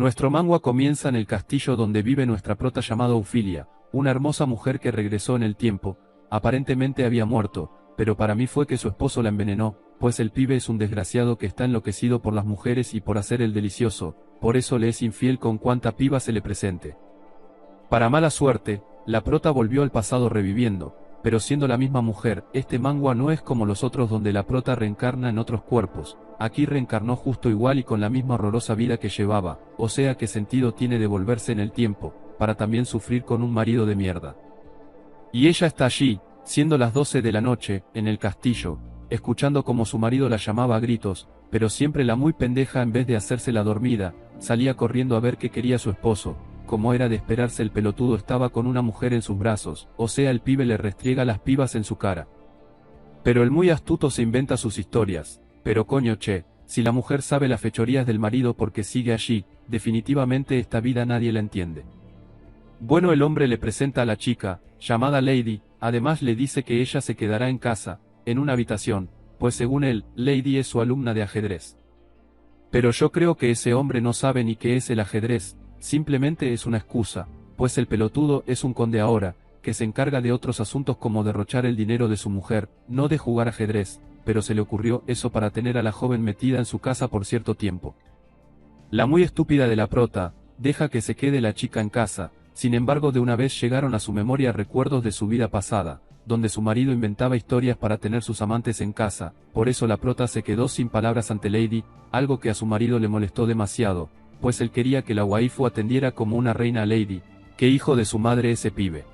Nuestro manga comienza en el castillo donde vive nuestra prota llamada Ofilia, una hermosa mujer que regresó en el tiempo. Aparentemente había muerto, pero para mí fue que su esposo la envenenó, pues el pibe es un desgraciado que está enloquecido por las mujeres y por hacer el delicioso, por eso le es infiel con cuanta piba se le presente. Para mala suerte, la prota volvió al pasado reviviendo, pero siendo la misma mujer. Este manga no es como los otros donde la prota reencarna en otros cuerpos. Aquí reencarnó justo igual y con la misma horrorosa vida que llevaba, o sea qué sentido tiene devolverse en el tiempo, para también sufrir con un marido de mierda. Y ella está allí, siendo las 12 de la noche, en el castillo, escuchando como su marido la llamaba a gritos, pero siempre la muy pendeja en vez de hacerse la dormida, salía corriendo a ver qué quería su esposo. Como era de esperarse, el pelotudo estaba con una mujer en sus brazos, o sea el pibe le restriega las pibas en su cara. Pero el muy astuto se inventa sus historias. Pero coño che, si la mujer sabe las fechorías del marido porque sigue allí, definitivamente esta vida nadie la entiende. Bueno, el hombre le presenta a la chica, llamada Lady, además le dice que ella se quedará en casa, en una habitación, pues según él, Lady es su alumna de ajedrez. Pero yo creo que ese hombre no sabe ni qué es el ajedrez, simplemente es una excusa, pues el pelotudo es un conde ahora, que se encarga de otros asuntos como derrochar el dinero de su mujer, no de jugar ajedrez, pero se le ocurrió eso para tener a la joven metida en su casa por cierto tiempo. La muy estúpida de la prota, deja que se quede la chica en casa. Sin embargo, de una vez llegaron a su memoria recuerdos de su vida pasada, donde su marido inventaba historias para tener sus amantes en casa. Por eso la prota se quedó sin palabras ante Lady, algo que a su marido le molestó demasiado, pues él quería que la waifu atendiera como una reina a Lady. ¿Qué hijo de su madre ese pibe?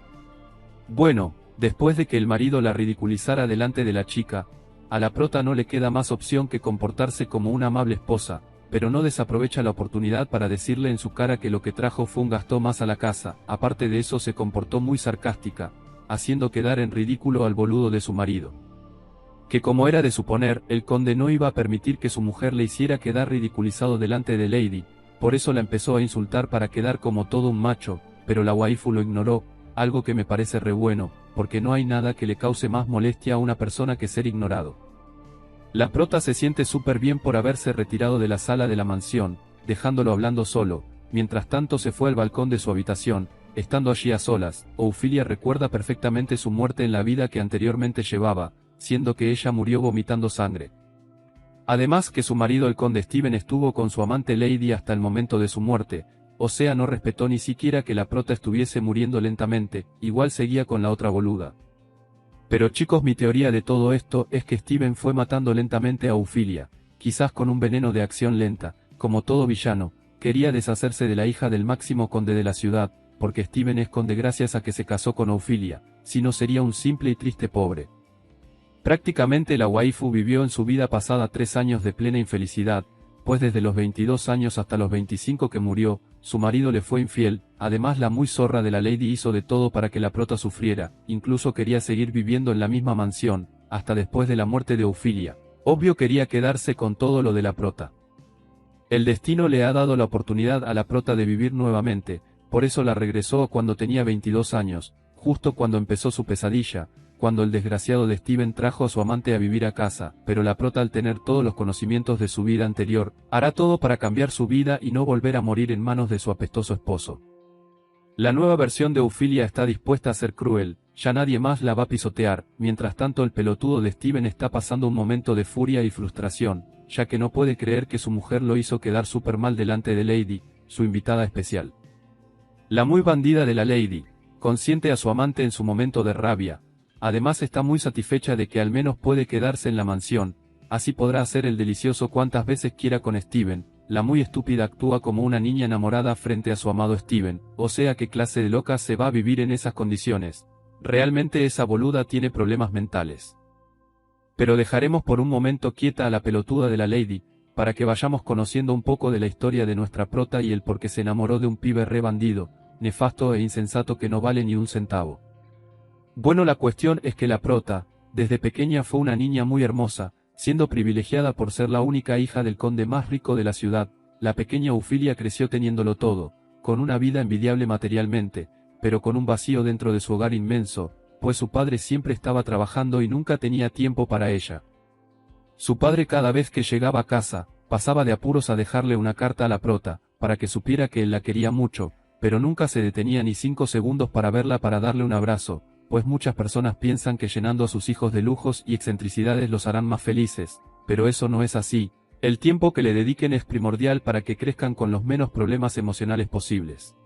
Bueno, después de que el marido la ridiculizara delante de la chica, a la prota no le queda más opción que comportarse como una amable esposa, pero no desaprovecha la oportunidad para decirle en su cara que lo que trajo fue un gasto más a la casa. Aparte de eso, se comportó muy sarcástica, haciendo quedar en ridículo al boludo de su marido. Que como era de suponer, el conde no iba a permitir que su mujer le hiciera quedar ridiculizado delante de Lady, por eso la empezó a insultar para quedar como todo un macho, pero la waifu lo ignoró, algo que me parece re bueno, porque no hay nada que le cause más molestia a una persona que ser ignorado. La prota se siente súper bien por haberse retirado de la sala de la mansión, dejándolo hablando solo. Mientras tanto se fue al balcón de su habitación. Estando allí a solas, Ofilia recuerda perfectamente su muerte en la vida que anteriormente llevaba, siendo que ella murió vomitando sangre. Además que su marido el conde Steven estuvo con su amante Lady hasta el momento de su muerte, o sea no respetó ni siquiera que la prota estuviese muriendo lentamente, igual seguía con la otra boluda. Pero chicos, mi teoría de todo esto es que Steven fue matando lentamente a Ofilia, quizás con un veneno de acción lenta, como todo villano, quería deshacerse de la hija del máximo conde de la ciudad, porque Steven es conde gracias a que se casó con Ofilia, si no sería un simple y triste pobre. Prácticamente la waifu vivió en su vida pasada 3 años de plena infelicidad, pues desde los 22 años hasta los 25 que murió, su marido le fue infiel. Además la muy zorra de la Lady hizo de todo para que la prota sufriera, incluso quería seguir viviendo en la misma mansión, hasta después de la muerte de Ofilia. Obvio quería quedarse con todo lo de la prota. El destino le ha dado la oportunidad a la prota de vivir nuevamente, por eso la regresó cuando tenía 22 años, justo cuando empezó su pesadilla, cuando el desgraciado de Steven trajo a su amante a vivir a casa, pero la prota al tener todos los conocimientos de su vida anterior, hará todo para cambiar su vida y no volver a morir en manos de su apestoso esposo. La nueva versión de Ofilia está dispuesta a ser cruel, ya nadie más la va a pisotear. Mientras tanto el pelotudo de Steven está pasando un momento de furia y frustración, ya que no puede creer que su mujer lo hizo quedar súper mal delante de Lady, su invitada especial. La muy bandida de la Lady, consiente a su amante en su momento de rabia. Además está muy satisfecha de que al menos puede quedarse en la mansión, así podrá hacer el delicioso cuantas veces quiera con Steven. La muy estúpida actúa como una niña enamorada frente a su amado Steven, o sea qué clase de loca se va a vivir en esas condiciones. Realmente esa boluda tiene problemas mentales. Pero dejaremos por un momento quieta a la pelotuda de la Lady, para que vayamos conociendo un poco de la historia de nuestra prota y el por qué se enamoró de un pibe re bandido, nefasto e insensato que no vale ni un centavo. Bueno, la cuestión es que la prota, desde pequeña fue una niña muy hermosa, siendo privilegiada por ser la única hija del conde más rico de la ciudad. La pequeña Ofilia creció teniéndolo todo, con una vida envidiable materialmente, pero con un vacío dentro de su hogar inmenso, pues su padre siempre estaba trabajando y nunca tenía tiempo para ella. Su padre cada vez que llegaba a casa, pasaba de apuros a dejarle una carta a la prota, para que supiera que él la quería mucho, pero nunca se detenía ni 5 segundos para verla para darle un abrazo, pues muchas personas piensan que llenando a sus hijos de lujos y excentricidades los harán más felices, pero eso no es así. El tiempo que le dediquen es primordial para que crezcan con los menos problemas emocionales posibles.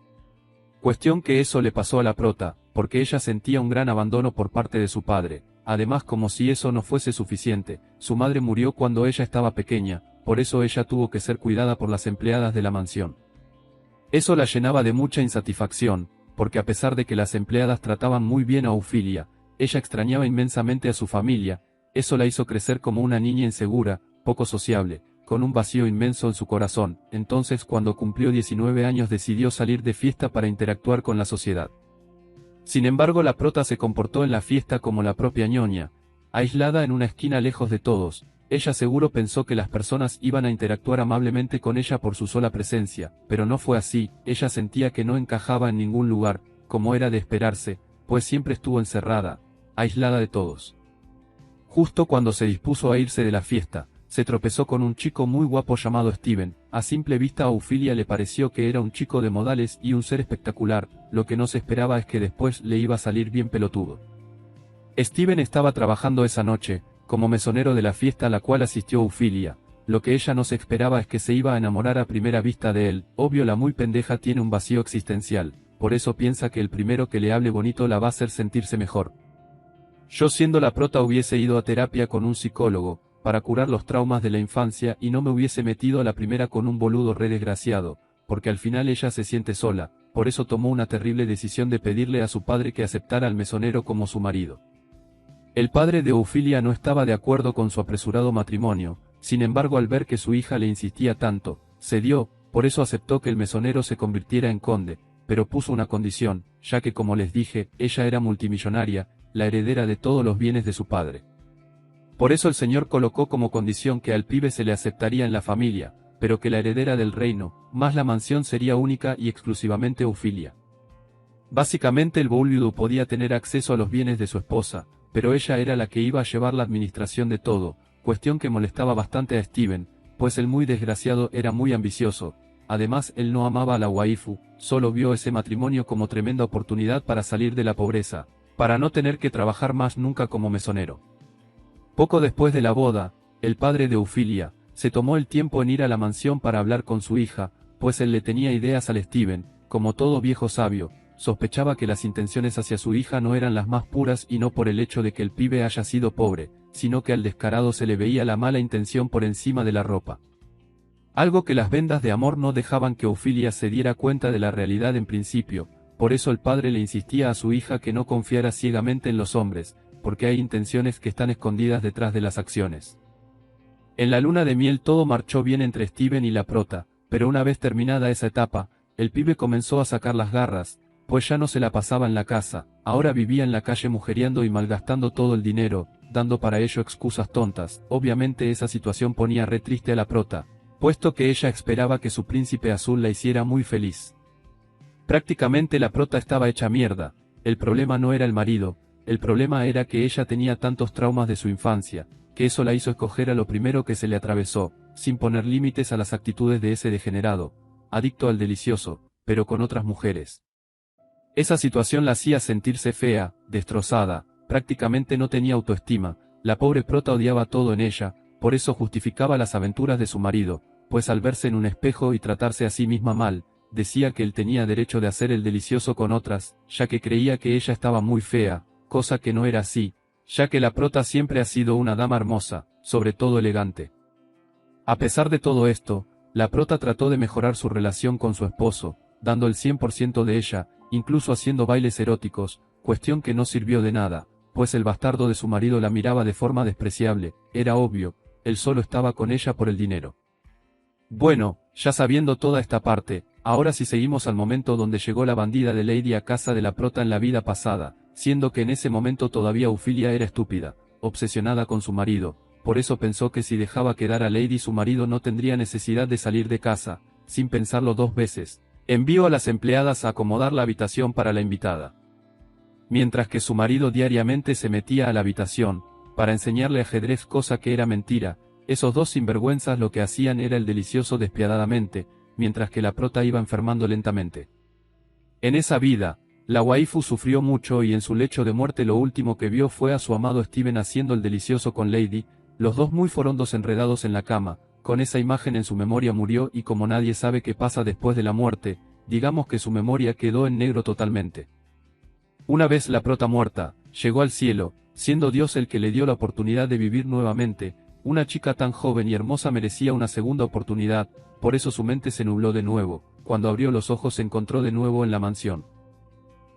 Cuestión que eso le pasó a la prota, porque ella sentía un gran abandono por parte de su padre. Además, como si eso no fuese suficiente, su madre murió cuando ella estaba pequeña, por eso ella tuvo que ser cuidada por las empleadas de la mansión. Eso la llenaba de mucha insatisfacción, porque a pesar de que las empleadas trataban muy bien a Ofilia, ella extrañaba inmensamente a su familia. Eso la hizo crecer como una niña insegura, poco sociable, con un vacío inmenso en su corazón. Entonces, cuando cumplió 19 años, decidió salir de fiesta para interactuar con la sociedad. Sin embargo, la prota se comportó en la fiesta como la propia ñoña, aislada en una esquina lejos de todos. Ella seguro pensó que las personas iban a interactuar amablemente con ella por su sola presencia, pero no fue así. Ella sentía que no encajaba en ningún lugar, como era de esperarse, pues siempre estuvo encerrada, aislada de todos. Justo cuando se dispuso a irse de la fiesta, se tropezó con un chico muy guapo llamado Steven. A simple vista a Ofilia le pareció que era un chico de modales y un ser espectacular. Lo que no se esperaba es que después le iba a salir bien pelotudo. Steven estaba trabajando esa noche, como mesonero de la fiesta a la cual asistió Ofilia. Lo que ella no se esperaba es que se iba a enamorar a primera vista de él. Obvio, la muy pendeja tiene un vacío existencial, por eso piensa que el primero que le hable bonito la va a hacer sentirse mejor. Yo, siendo la prota, hubiese ido a terapia con un psicólogo, para curar los traumas de la infancia, y no me hubiese metido a la primera con un boludo re desgraciado, porque al final ella se siente sola. Por eso tomó una terrible decisión de pedirle a su padre que aceptara al mesonero como su marido. El padre de Ofilia no estaba de acuerdo con su apresurado matrimonio. Sin embargo, al ver que su hija le insistía tanto, cedió. Por eso aceptó que el mesonero se convirtiera en conde, pero puso una condición, ya que, como les dije, ella era multimillonaria, la heredera de todos los bienes de su padre. Por eso el señor colocó como condición que al pibe se le aceptaría en la familia, pero que la heredera del reino, más la mansión, sería única y exclusivamente Ofilia. Básicamente el boludo podía tener acceso a los bienes de su esposa, pero ella era la que iba a llevar la administración de todo, cuestión que molestaba bastante a Steven, pues el muy desgraciado era muy ambicioso. Además, él no amaba a la waifu, solo vio ese matrimonio como tremenda oportunidad para salir de la pobreza, para no tener que trabajar más nunca como mesonero. Poco después de la boda, el padre de Ofilia se tomó el tiempo en ir a la mansión para hablar con su hija, pues él le tenía ideas al Steven. Como todo viejo sabio, sospechaba que las intenciones hacia su hija no eran las más puras, y no por el hecho de que el pibe haya sido pobre, sino que al descarado se le veía la mala intención por encima de la ropa. Algo que las vendas de amor no dejaban que Ofilia se diera cuenta de la realidad en principio. Por eso el padre le insistía a su hija que no confiara ciegamente en los hombres, porque hay intenciones que están escondidas detrás de las acciones. En la luna de miel todo marchó bien entre Steven y la prota, pero una vez terminada esa etapa, el pibe comenzó a sacar las garras, pues ya no se la pasaba en la casa, ahora vivía en la calle mujeriando y malgastando todo el dinero, dando para ello excusas tontas. Obviamente esa situación ponía re triste a la prota, puesto que ella esperaba que su príncipe azul la hiciera muy feliz. Prácticamente la prota estaba hecha mierda. El problema no era el marido, el problema era que ella tenía tantos traumas de su infancia, que eso la hizo escoger a lo primero que se le atravesó, sin poner límites a las actitudes de ese degenerado, adicto al delicioso, pero con otras mujeres. Esa situación la hacía sentirse fea, destrozada, prácticamente no tenía autoestima. La pobre prota odiaba todo en ella, por eso justificaba las aventuras de su marido, pues al verse en un espejo y tratarse a sí misma mal, decía que él tenía derecho de hacer el delicioso con otras, ya que creía que ella estaba muy fea, cosa que no era así, ya que la prota siempre ha sido una dama hermosa, sobre todo elegante. A pesar de todo esto, la prota trató de mejorar su relación con su esposo, dando el 100% de ella, incluso haciendo bailes eróticos, cuestión que no sirvió de nada, pues el bastardo de su marido la miraba de forma despreciable. Era obvio, él solo estaba con ella por el dinero. Bueno, ya sabiendo toda esta parte, ahora sí seguimos al momento donde llegó la bandida de Lady a casa de la prota en la vida pasada, siendo que en ese momento todavía Ofilia era estúpida, obsesionada con su marido. Por eso pensó que si dejaba quedar a Lady su marido no tendría necesidad de salir de casa. Sin pensarlo dos veces, envió a las empleadas a acomodar la habitación para la invitada. Mientras que su marido diariamente se metía a la habitación, para enseñarle ajedrez, cosa que era mentira. Esos dos sinvergüenzas lo que hacían era el delicioso despiadadamente, mientras que la prota iba enfermando lentamente. En esa vida, la waifu sufrió mucho y en su lecho de muerte lo último que vio fue a su amado Steven haciendo el delicioso con Lady, los dos muy forondos enredados en la cama. Con esa imagen en su memoria murió y como nadie sabe qué pasa después de la muerte, digamos que su memoria quedó en negro totalmente. Una vez la prota muerta, llegó al cielo, siendo Dios el que le dio la oportunidad de vivir nuevamente. Una chica tan joven y hermosa merecía una segunda oportunidad, por eso su mente se nubló de nuevo. Cuando abrió los ojos se encontró de nuevo en la mansión.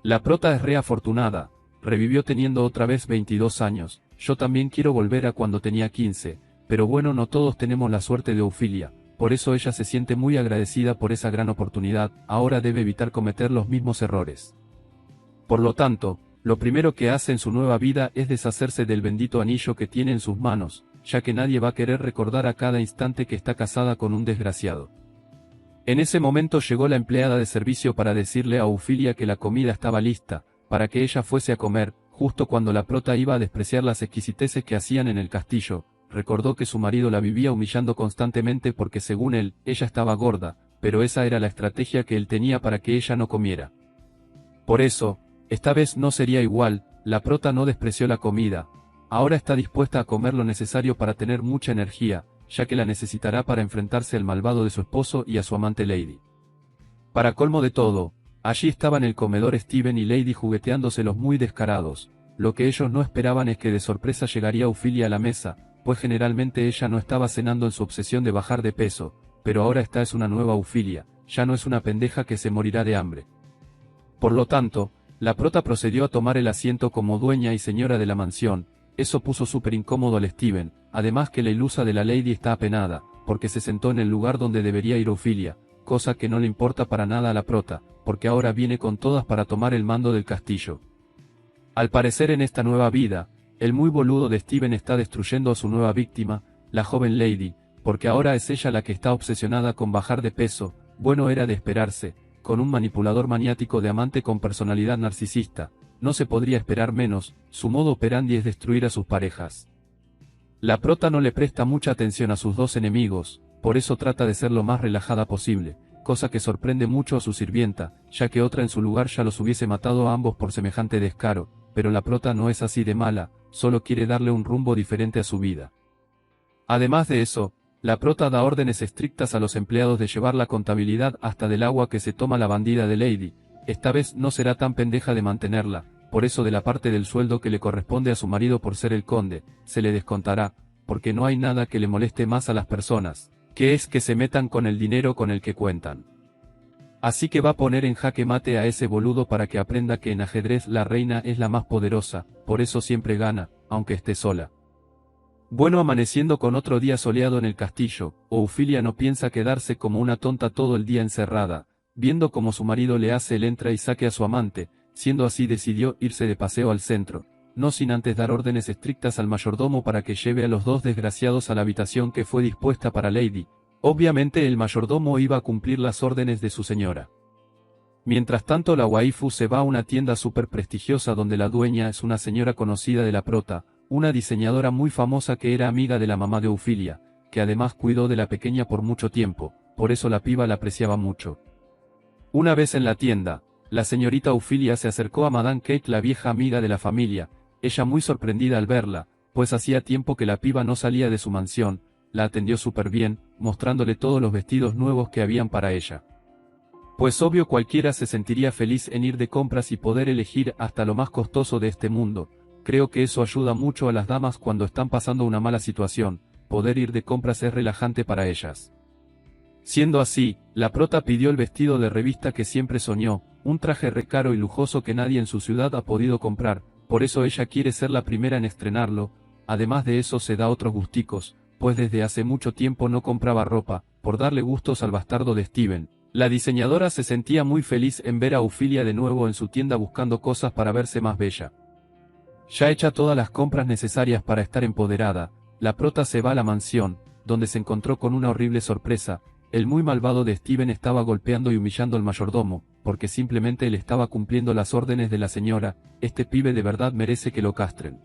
La prota es re afortunada, revivió teniendo otra vez 22 años, yo también quiero volver a cuando tenía 15, pero bueno, no todos tenemos la suerte de Ophelia, por eso ella se siente muy agradecida por esa gran oportunidad, ahora debe evitar cometer los mismos errores. Por lo tanto, lo primero que hace en su nueva vida es deshacerse del bendito anillo que tiene en sus manos, ya que nadie va a querer recordar a cada instante que está casada con un desgraciado. En ese momento llegó la empleada de servicio para decirle a Ophelia que la comida estaba lista, para que ella fuese a comer. Justo cuando la prota iba a despreciar las exquisiteces que hacían en el castillo, recordó que su marido la vivía humillando constantemente porque según él, ella estaba gorda, pero esa era la estrategia que él tenía para que ella no comiera. Por eso, esta vez no sería igual, la prota no despreció la comida, ahora está dispuesta a comer lo necesario para tener mucha energía, ya que la necesitará para enfrentarse al malvado de su esposo y a su amante Lady. Para colmo de todo, allí estaban el comedor Steven y Lady jugueteándoselos muy descarados. Lo que ellos no esperaban es que de sorpresa llegaría Ophelia a la mesa, pues generalmente ella no estaba cenando en su obsesión de bajar de peso, pero ahora esta es una nueva Ophelia, ya no es una pendeja que se morirá de hambre. Por lo tanto, la prota procedió a tomar el asiento como dueña y señora de la mansión. Eso puso súper incómodo al Steven, además que la ilusa de la Lady está apenada, porque se sentó en el lugar donde debería ir Ophelia, cosa que no le importa para nada a la prota, porque ahora viene con todas para tomar el mando del castillo. Al parecer en esta nueva vida, el muy boludo de Steven está destruyendo a su nueva víctima, la joven Lady, porque ahora es ella la que está obsesionada con bajar de peso. Bueno, era de esperarse, con un manipulador maniático de amante con personalidad narcisista. No se podría esperar menos, su modo operandi es destruir a sus parejas. La prota no le presta mucha atención a sus dos enemigos, por eso trata de ser lo más relajada posible, cosa que sorprende mucho a su sirvienta, ya que otra en su lugar ya los hubiese matado a ambos por semejante descaro, pero la prota no es así de mala, solo quiere darle un rumbo diferente a su vida. Además de eso, la prota da órdenes estrictas a los empleados de llevar la contabilidad hasta del agua que se toma la bandida de Lady. Esta vez no será tan pendeja de mantenerla, por eso de la parte del sueldo que le corresponde a su marido por ser el conde, se le descontará, porque no hay nada que le moleste más a las personas, que es que se metan con el dinero con el que cuentan. Así que va a poner en jaque mate a ese boludo para que aprenda que en ajedrez la reina es la más poderosa, por eso siempre gana, aunque esté sola. Bueno, amaneciendo con otro día soleado en el castillo, Ophelia no piensa quedarse como una tonta todo el día encerrada, viendo como su marido le hace el entra y saque a su amante, siendo así decidió irse de paseo al centro, no sin antes dar órdenes estrictas al mayordomo para que lleve a los dos desgraciados a la habitación que fue dispuesta para Lady. Obviamente el mayordomo iba a cumplir las órdenes de su señora. Mientras tanto la waifu se va a una tienda súper prestigiosa donde la dueña es una señora conocida de la prota, una diseñadora muy famosa que era amiga de la mamá de Ophelia, que además cuidó de la pequeña por mucho tiempo, por eso la piba la apreciaba mucho. Una vez en la tienda, la señorita Ophelia se acercó a Madame Kate, la vieja amiga de la familia, ella muy sorprendida al verla, pues hacía tiempo que la piba no salía de su mansión, la atendió súper bien, mostrándole todos los vestidos nuevos que habían para ella. Pues obvio cualquiera se sentiría feliz en ir de compras y poder elegir hasta lo más costoso de este mundo. Creo que eso ayuda mucho a las damas cuando están pasando una mala situación, poder ir de compras es relajante para ellas. Siendo así, la prota pidió el vestido de revista que siempre soñó, un traje recaro y lujoso que nadie en su ciudad ha podido comprar, por eso ella quiere ser la primera en estrenarlo. Además de eso se da otros gusticos, pues desde hace mucho tiempo no compraba ropa, por darle gustos al bastardo de Steven. La diseñadora se sentía muy feliz en ver a Ophelia de nuevo en su tienda buscando cosas para verse más bella. Ya hecha todas las compras necesarias para estar empoderada, la prota se va a la mansión, donde se encontró con una horrible sorpresa. El muy malvado de Steven estaba golpeando y humillando al mayordomo, porque simplemente él estaba cumpliendo las órdenes de la señora. Este pibe de verdad merece que lo castren.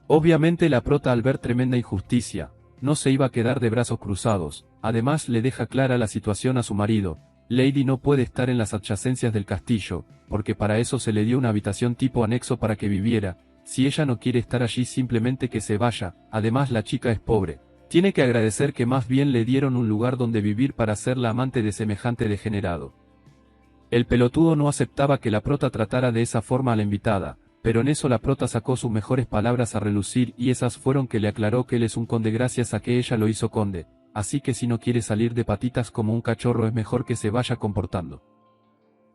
Obviamente la prota al ver tremenda injusticia, no se iba a quedar de brazos cruzados, Además le deja clara la situación a su marido. Lady no puede estar en las adyacencias del castillo, porque para eso se le dio una habitación tipo anexo para que viviera. Si ella no quiere estar allí, simplemente que se vaya. Además la chica es pobre. Tiene que agradecer que más bien le dieron un lugar donde vivir para ser la amante de semejante degenerado. El pelotudo no aceptaba que la prota tratara de esa forma a la invitada, pero en eso la prota sacó sus mejores palabras a relucir y esas fueron que le aclaró que él es un conde gracias a que ella lo hizo conde, así que si no quiere salir de patitas como un cachorro es mejor que se vaya comportando.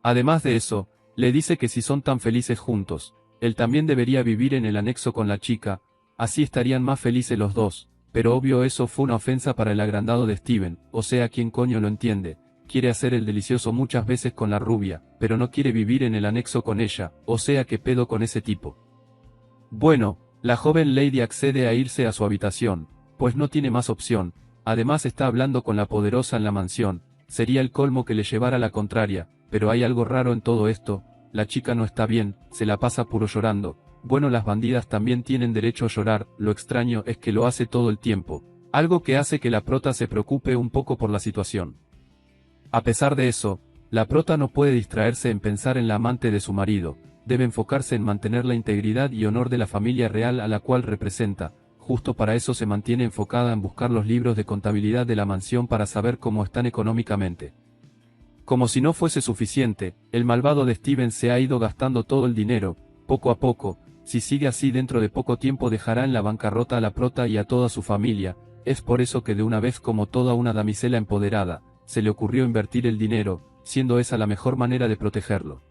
Además de eso, le dice que si son tan felices juntos, él también debería vivir en el anexo con la chica, así estarían más felices los dos, pero obvio eso fue una ofensa para el agrandado de Steven, o sea ¿quién coño lo entiende? Quiere hacer el delicioso muchas veces con la rubia, pero no quiere vivir en el anexo con ella, o sea ¿qué pedo con ese tipo? Bueno, la joven Lady accede a irse a su habitación, pues no tiene más opción, además está hablando con la poderosa en la mansión, sería el colmo que le llevara la contraria, pero hay algo raro en todo esto, la chica no está bien, se la pasa puro llorando. Bueno, las bandidas también tienen derecho a llorar, lo extraño es que lo hace todo el tiempo, algo que hace que la prota se preocupe un poco por la situación. A pesar de eso, la prota no puede distraerse en pensar en la amante de su marido, debe enfocarse en mantener la integridad y honor de la familia real a la cual representa, justo para eso se mantiene enfocada en buscar los libros de contabilidad de la mansión para saber cómo están económicamente. Como si no fuese suficiente, el malvado de Steven se ha ido gastando todo el dinero, poco a poco. Si sigue así dentro de poco tiempo dejará en la bancarrota a la prota y a toda su familia, es por eso que de una vez como toda una damisela empoderada, se le ocurrió invertir el dinero, siendo esa la mejor manera de protegerlo.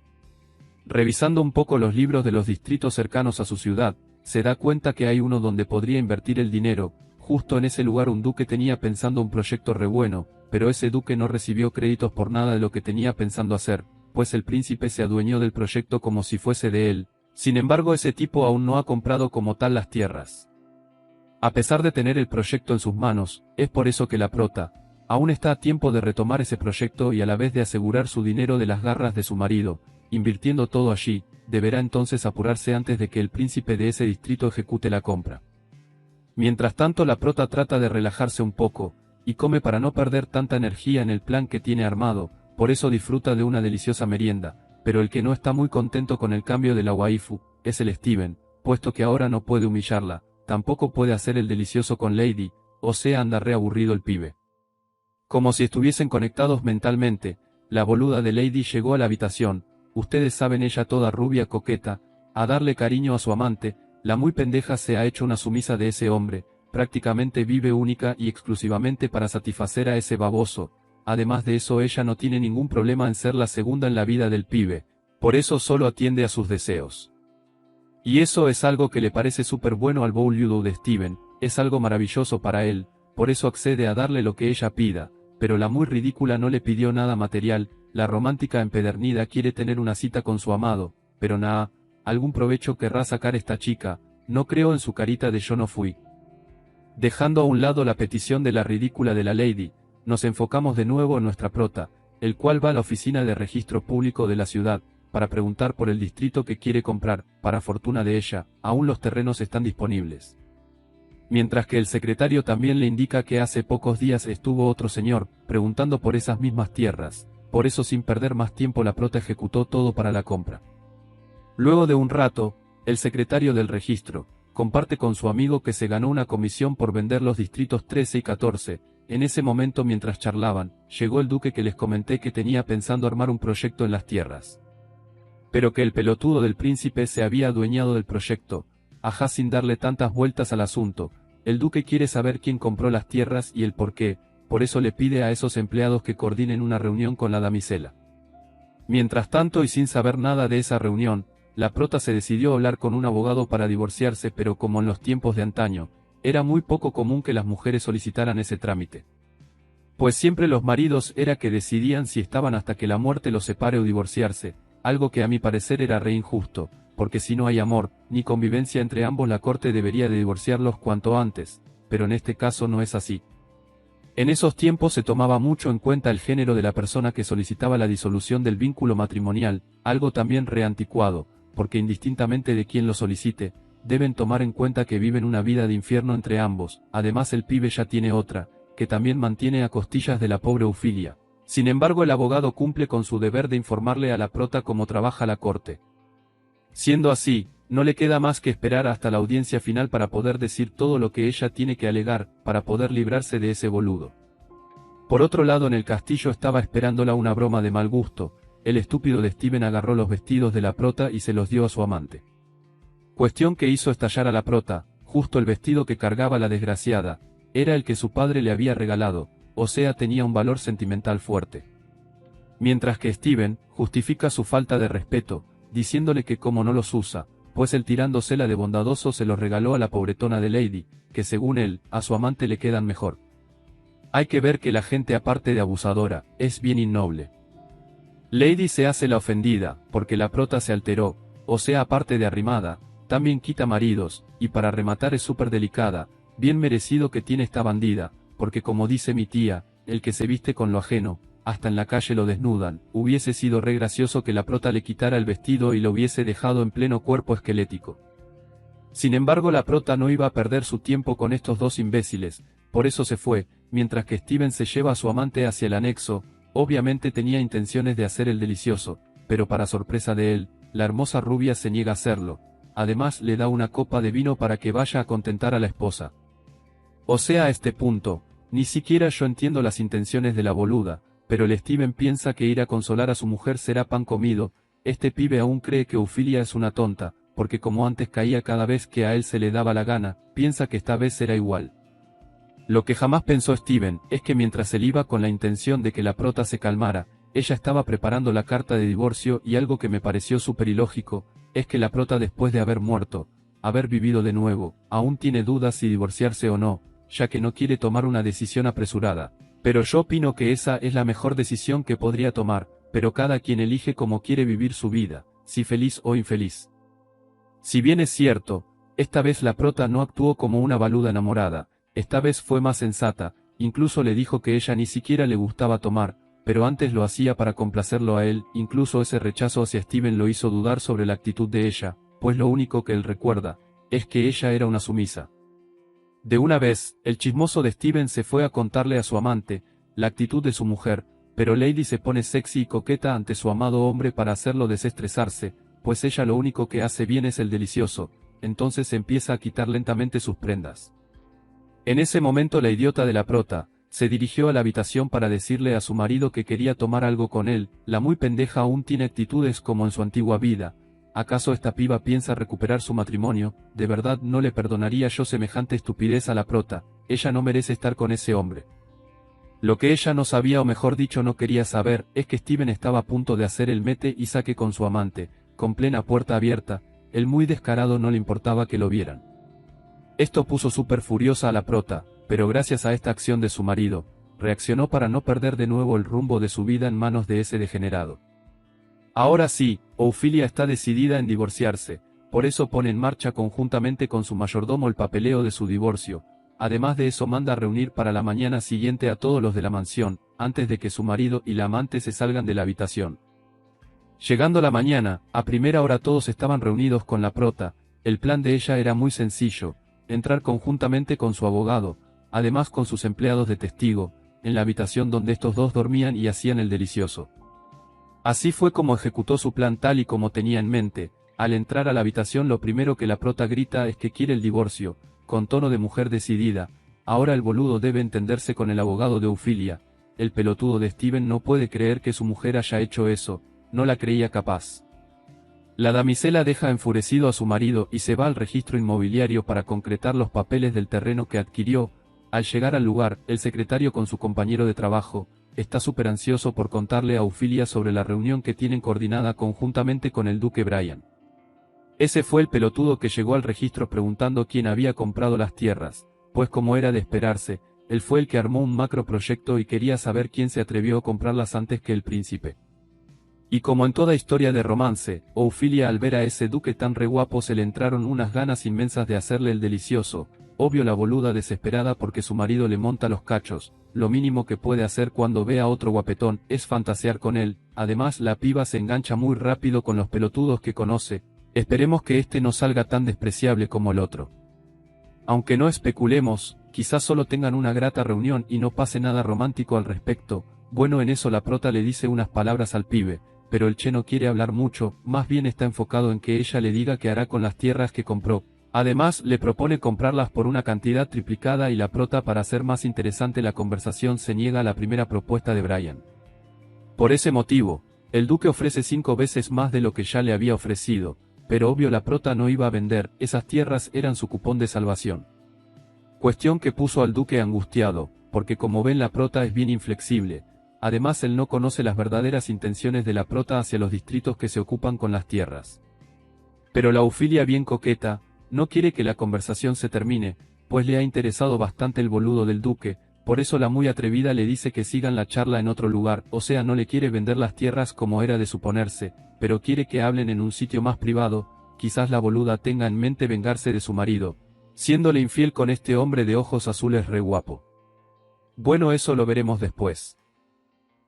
Revisando un poco los libros de los distritos cercanos a su ciudad, se da cuenta que hay uno donde podría invertir el dinero, justo en ese lugar un duque tenía pensando un proyecto re bueno, pero ese duque no recibió créditos por nada de lo que tenía pensando hacer, pues el príncipe se adueñó del proyecto como si fuese de él. Sin embargo ese tipo aún no ha comprado como tal las tierras. A pesar de tener el proyecto en sus manos, es por eso que la prota, aún está a tiempo de retomar ese proyecto y a la vez de asegurar su dinero de las garras de su marido, invirtiendo todo allí, deberá entonces apurarse antes de que el príncipe de ese distrito ejecute la compra. Mientras tanto la prota trata de relajarse un poco, y come para no perder tanta energía en el plan que tiene armado, por eso disfruta de una deliciosa merienda. Pero el que no está muy contento con el cambio de la waifu, es el Steven, puesto que ahora no puede humillarla, tampoco puede hacer el delicioso con Lady, o sea anda re aburrido el pibe. Como si estuviesen conectados mentalmente, la boluda de Lady llegó a la habitación, ustedes saben ella toda rubia coqueta, a darle cariño a su amante, la muy pendeja se ha hecho una sumisa de ese hombre, prácticamente vive única y exclusivamente para satisfacer a ese baboso. Además de eso ella no tiene ningún problema en ser la segunda en la vida del pibe, por eso solo atiende a sus deseos. Y eso es algo que le parece súper bueno al boludo de Steven, es algo maravilloso para él, por eso accede a darle lo que ella pida, pero la muy ridícula no le pidió nada material, la romántica empedernida quiere tener una cita con su amado, pero nada, algún provecho querrá sacar esta chica, no creo en su carita de yo no fui. Dejando a un lado la petición de la ridícula de la Lady, nos enfocamos de nuevo en nuestra prota, el cual va a la oficina de registro público de la ciudad, para preguntar por el distrito que quiere comprar. Para fortuna de ella, aún los terrenos están disponibles. Mientras que el secretario también le indica que hace pocos días estuvo otro señor, preguntando por esas mismas tierras, por eso sin perder más tiempo la prota ejecutó todo para la compra. Luego de un rato, el secretario del registro, comparte con su amigo que se ganó una comisión por vender los distritos 13 y 14, en ese momento mientras charlaban, llegó el duque que les comenté que tenía pensando armar un proyecto en las tierras. Pero que el pelotudo del príncipe se había adueñado del proyecto, ajá sin darle tantas vueltas al asunto, el duque quiere saber quién compró las tierras y el por qué, por eso le pide a esos empleados que coordinen una reunión con la damisela. Mientras tanto y sin saber nada de esa reunión, la prota se decidió a hablar con un abogado para divorciarse, pero como en los tiempos de antaño, era muy poco común que las mujeres solicitaran ese trámite. Pues siempre los maridos era que decidían si estaban hasta que la muerte los separe o divorciarse, algo que a mi parecer era re injusto, porque si no hay amor, ni convivencia entre ambos la corte debería de divorciarlos cuanto antes, pero en este caso no es así. En esos tiempos se tomaba mucho en cuenta el género de la persona que solicitaba la disolución del vínculo matrimonial, algo también re anticuado, porque indistintamente de quién lo solicite, deben tomar en cuenta que viven una vida de infierno entre ambos, además el pibe ya tiene otra, que también mantiene a costillas de la pobre Ofilia. Sin embargo, el abogado cumple con su deber de informarle a la prota cómo trabaja la corte. Siendo así, no le queda más que esperar hasta la audiencia final para poder decir todo lo que ella tiene que alegar, para poder librarse de ese boludo. Por otro lado, en el castillo estaba esperándola una broma de mal gusto. El estúpido de Steven agarró los vestidos de la prota y se los dio a su amante. Cuestión que hizo estallar a la prota. Justo el vestido que cargaba la desgraciada, era el que su padre le había regalado, o sea tenía un valor sentimental fuerte. Mientras que Steven justifica su falta de respeto, diciéndole que como no los usa, pues él tirándosela de bondadoso se los regaló a la pobretona de Lady, que según él, a su amante le quedan mejor. Hay que ver que la gente aparte de abusadora, es bien innoble. Lady se hace la ofendida, porque la prota se alteró, o sea aparte de arrimada, también quita maridos, y para rematar es súper delicada, bien merecido que tiene esta bandida, porque como dice mi tía, el que se viste con lo ajeno, hasta en la calle lo desnudan. Hubiese sido re gracioso que la prota le quitara el vestido y lo hubiese dejado en pleno cuerpo esquelético. Sin embargo, la prota no iba a perder su tiempo con estos dos imbéciles, por eso se fue, mientras que Steven se lleva a su amante hacia el anexo. Obviamente tenía intenciones de hacer el delicioso, pero para sorpresa de él, la hermosa rubia se niega a hacerlo. Además le da una copa de vino para que vaya a contentar a la esposa. O sea, a este punto, ni siquiera yo entiendo las intenciones de la boluda, pero el Steven piensa que ir a consolar a su mujer será pan comido. Este pibe aún cree que Ofilia es una tonta, porque como antes caía cada vez que a él se le daba la gana, piensa que esta vez será igual. Lo que jamás pensó Steven, es que mientras él iba con la intención de que la prota se calmara, ella estaba preparando la carta de divorcio y algo que me pareció súper ilógico, es que la prota después de haber muerto, haber vivido de nuevo, aún tiene dudas si divorciarse o no, ya que no quiere tomar una decisión apresurada. Pero yo opino que esa es la mejor decisión que podría tomar, pero cada quien elige cómo quiere vivir su vida, si feliz o infeliz. Si bien es cierto, esta vez la prota no actuó como una baluda enamorada, esta vez fue más sensata, incluso le dijo que ella ni siquiera le gustaba tomar, pero antes lo hacía para complacerlo a él. Incluso ese rechazo hacia Steven lo hizo dudar sobre la actitud de ella, pues lo único que él recuerda, es que ella era una sumisa. De una vez, el chismoso de Steven se fue a contarle a su amante la actitud de su mujer, pero Lady se pone sexy y coqueta ante su amado hombre para hacerlo desestresarse, pues ella lo único que hace bien es el delicioso. Entonces empieza a quitar lentamente sus prendas. En ese momento la idiota de la prota se dirigió a la habitación para decirle a su marido que quería tomar algo con él. La muy pendeja aún tiene actitudes como en su antigua vida. ¿Acaso esta piba piensa recuperar su matrimonio? De verdad no le perdonaría yo semejante estupidez a la prota. Ella no merece estar con ese hombre. Lo que ella no sabía, o mejor dicho no quería saber, es que Steven estaba a punto de hacer el mete y saque con su amante, con plena puerta abierta. El muy descarado no le importaba que lo vieran. Esto puso súper furiosa a la prota, pero gracias a esta acción de su marido, reaccionó para no perder de nuevo el rumbo de su vida en manos de ese degenerado. Ahora sí, Ofilia está decidida en divorciarse, por eso pone en marcha conjuntamente con su mayordomo el papeleo de su divorcio. Además de eso manda a reunir para la mañana siguiente a todos los de la mansión, antes de que su marido y la amante se salgan de la habitación. Llegando la mañana, a primera hora todos estaban reunidos con la prota. El plan de ella era muy sencillo, entrar conjuntamente con su abogado, además con sus empleados de testigo, en la habitación donde estos dos dormían y hacían el delicioso. Así fue como ejecutó su plan tal y como tenía en mente. Al entrar a la habitación lo primero que la prota grita es que quiere el divorcio, con tono de mujer decidida. Ahora el boludo debe entenderse con el abogado de Ofilia. El pelotudo de Steven no puede creer que su mujer haya hecho eso, no la creía capaz. La damisela deja enfurecido a su marido y se va al registro inmobiliario para concretar los papeles del terreno que adquirió. Al llegar al lugar, el secretario con su compañero de trabajo, está súper ansioso por contarle a Ofilia sobre la reunión que tienen coordinada conjuntamente con el duque Brian. Ese fue el pelotudo que llegó al registro preguntando quién había comprado las tierras, pues como era de esperarse, él fue el que armó un macro proyecto y quería saber quién se atrevió a comprarlas antes que el príncipe. Y como en toda historia de romance, Ofilia al ver a ese duque tan re guapo se le entraron unas ganas inmensas de hacerle el delicioso. Obvio la boluda desesperada porque su marido le monta los cachos. Lo mínimo que puede hacer cuando ve a otro guapetón es fantasear con él. Además la piba se engancha muy rápido con los pelotudos que conoce. Esperemos que este no salga tan despreciable como el otro. Aunque no especulemos, quizás solo tengan una grata reunión y no pase nada romántico al respecto. Bueno, en eso la prota le dice unas palabras al pibe, pero el che no quiere hablar mucho, más bien está enfocado en que ella le diga qué hará con las tierras que compró. Además, le propone comprarlas por una cantidad triplicada y la prota, para hacer más interesante la conversación, se niega a la primera propuesta de Brian. Por ese motivo, el duque ofrece 5 veces más de lo que ya le había ofrecido, pero obvio la prota no iba a vender, esas tierras eran su cupón de salvación. Cuestión que puso al duque angustiado, porque como ven la prota es bien inflexible. Además él no conoce las verdaderas intenciones de la prota hacia los distritos que se ocupan con las tierras. Pero la Ofilia, bien coqueta, no quiere que la conversación se termine, pues le ha interesado bastante el boludo del duque, por eso la muy atrevida le dice que sigan la charla en otro lugar, o sea, no le quiere vender las tierras como era de suponerse, pero quiere que hablen en un sitio más privado. Quizás la boluda tenga en mente vengarse de su marido, siéndole infiel con este hombre de ojos azules re guapo. Bueno, eso lo veremos después.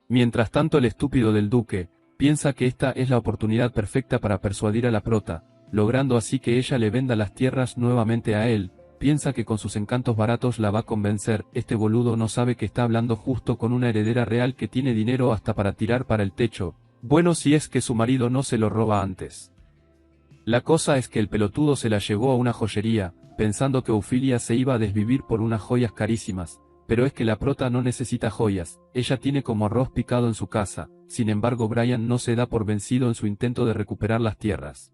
Mientras tanto el estúpido del duque piensa que esta es la oportunidad perfecta para persuadir a la prota, logrando así que ella le venda las tierras nuevamente a él. Piensa que con sus encantos baratos la va a convencer. Este boludo no sabe que está hablando justo con una heredera real que tiene dinero hasta para tirar para el techo. Bueno, si es que su marido no se lo roba antes. La cosa es que el pelotudo se la llevó a una joyería, pensando que Ofilia se iba a desvivir por unas joyas carísimas, pero es que la prota no necesita joyas, ella tiene como arroz picado en su casa. Sin embargo, Brian no se da por vencido en su intento de recuperar las tierras.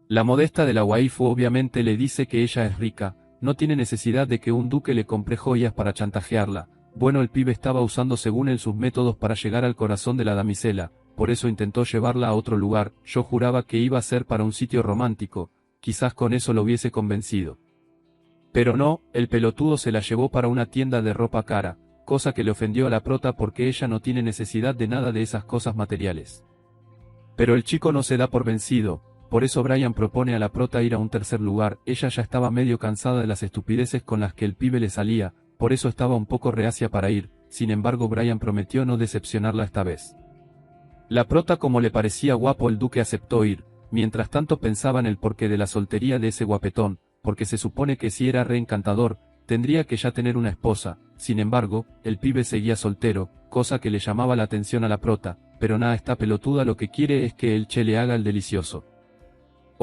La modesta de la waifu obviamente le dice que ella es rica, no tiene necesidad de que un duque le compre joyas para chantajearla. Bueno, el pibe estaba usando según él sus métodos para llegar al corazón de la damisela, por eso intentó llevarla a otro lugar. Yo juraba que iba a ser para un sitio romántico, quizás con eso lo hubiese convencido. Pero no, el pelotudo se la llevó para una tienda de ropa cara, cosa que le ofendió a la prota porque ella no tiene necesidad de nada de esas cosas materiales. Pero el chico no se da por vencido. Por eso Brian propone a la prota ir a un tercer lugar. Ella ya estaba medio cansada de las estupideces con las que el pibe le salía, por eso estaba un poco reacia para ir. Sin embargo, Brian prometió no decepcionarla esta vez. La prota, como le parecía guapo el duque, aceptó ir. Mientras tanto pensaba en el porqué de la soltería de ese guapetón, porque se supone que si era re encantador, tendría que ya tener una esposa. Sin embargo, el pibe seguía soltero, cosa que le llamaba la atención a la prota, pero nada, esta pelotuda lo que quiere es que el che le haga el delicioso.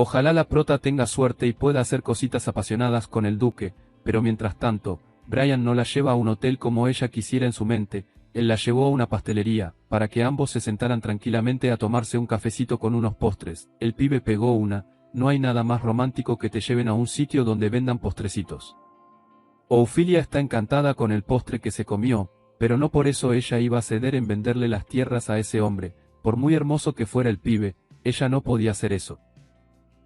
Ojalá la prota tenga suerte y pueda hacer cositas apasionadas con el duque, pero mientras tanto, Brian no la lleva a un hotel como ella quisiera en su mente. Él la llevó a una pastelería, para que ambos se sentaran tranquilamente a tomarse un cafecito con unos postres. El pibe pegó una. No hay nada más romántico que te lleven a un sitio donde vendan postrecitos. Ofilia está encantada con el postre que se comió, pero no por eso ella iba a ceder en venderle las tierras a ese hombre. Por muy hermoso que fuera el pibe, ella no podía hacer eso.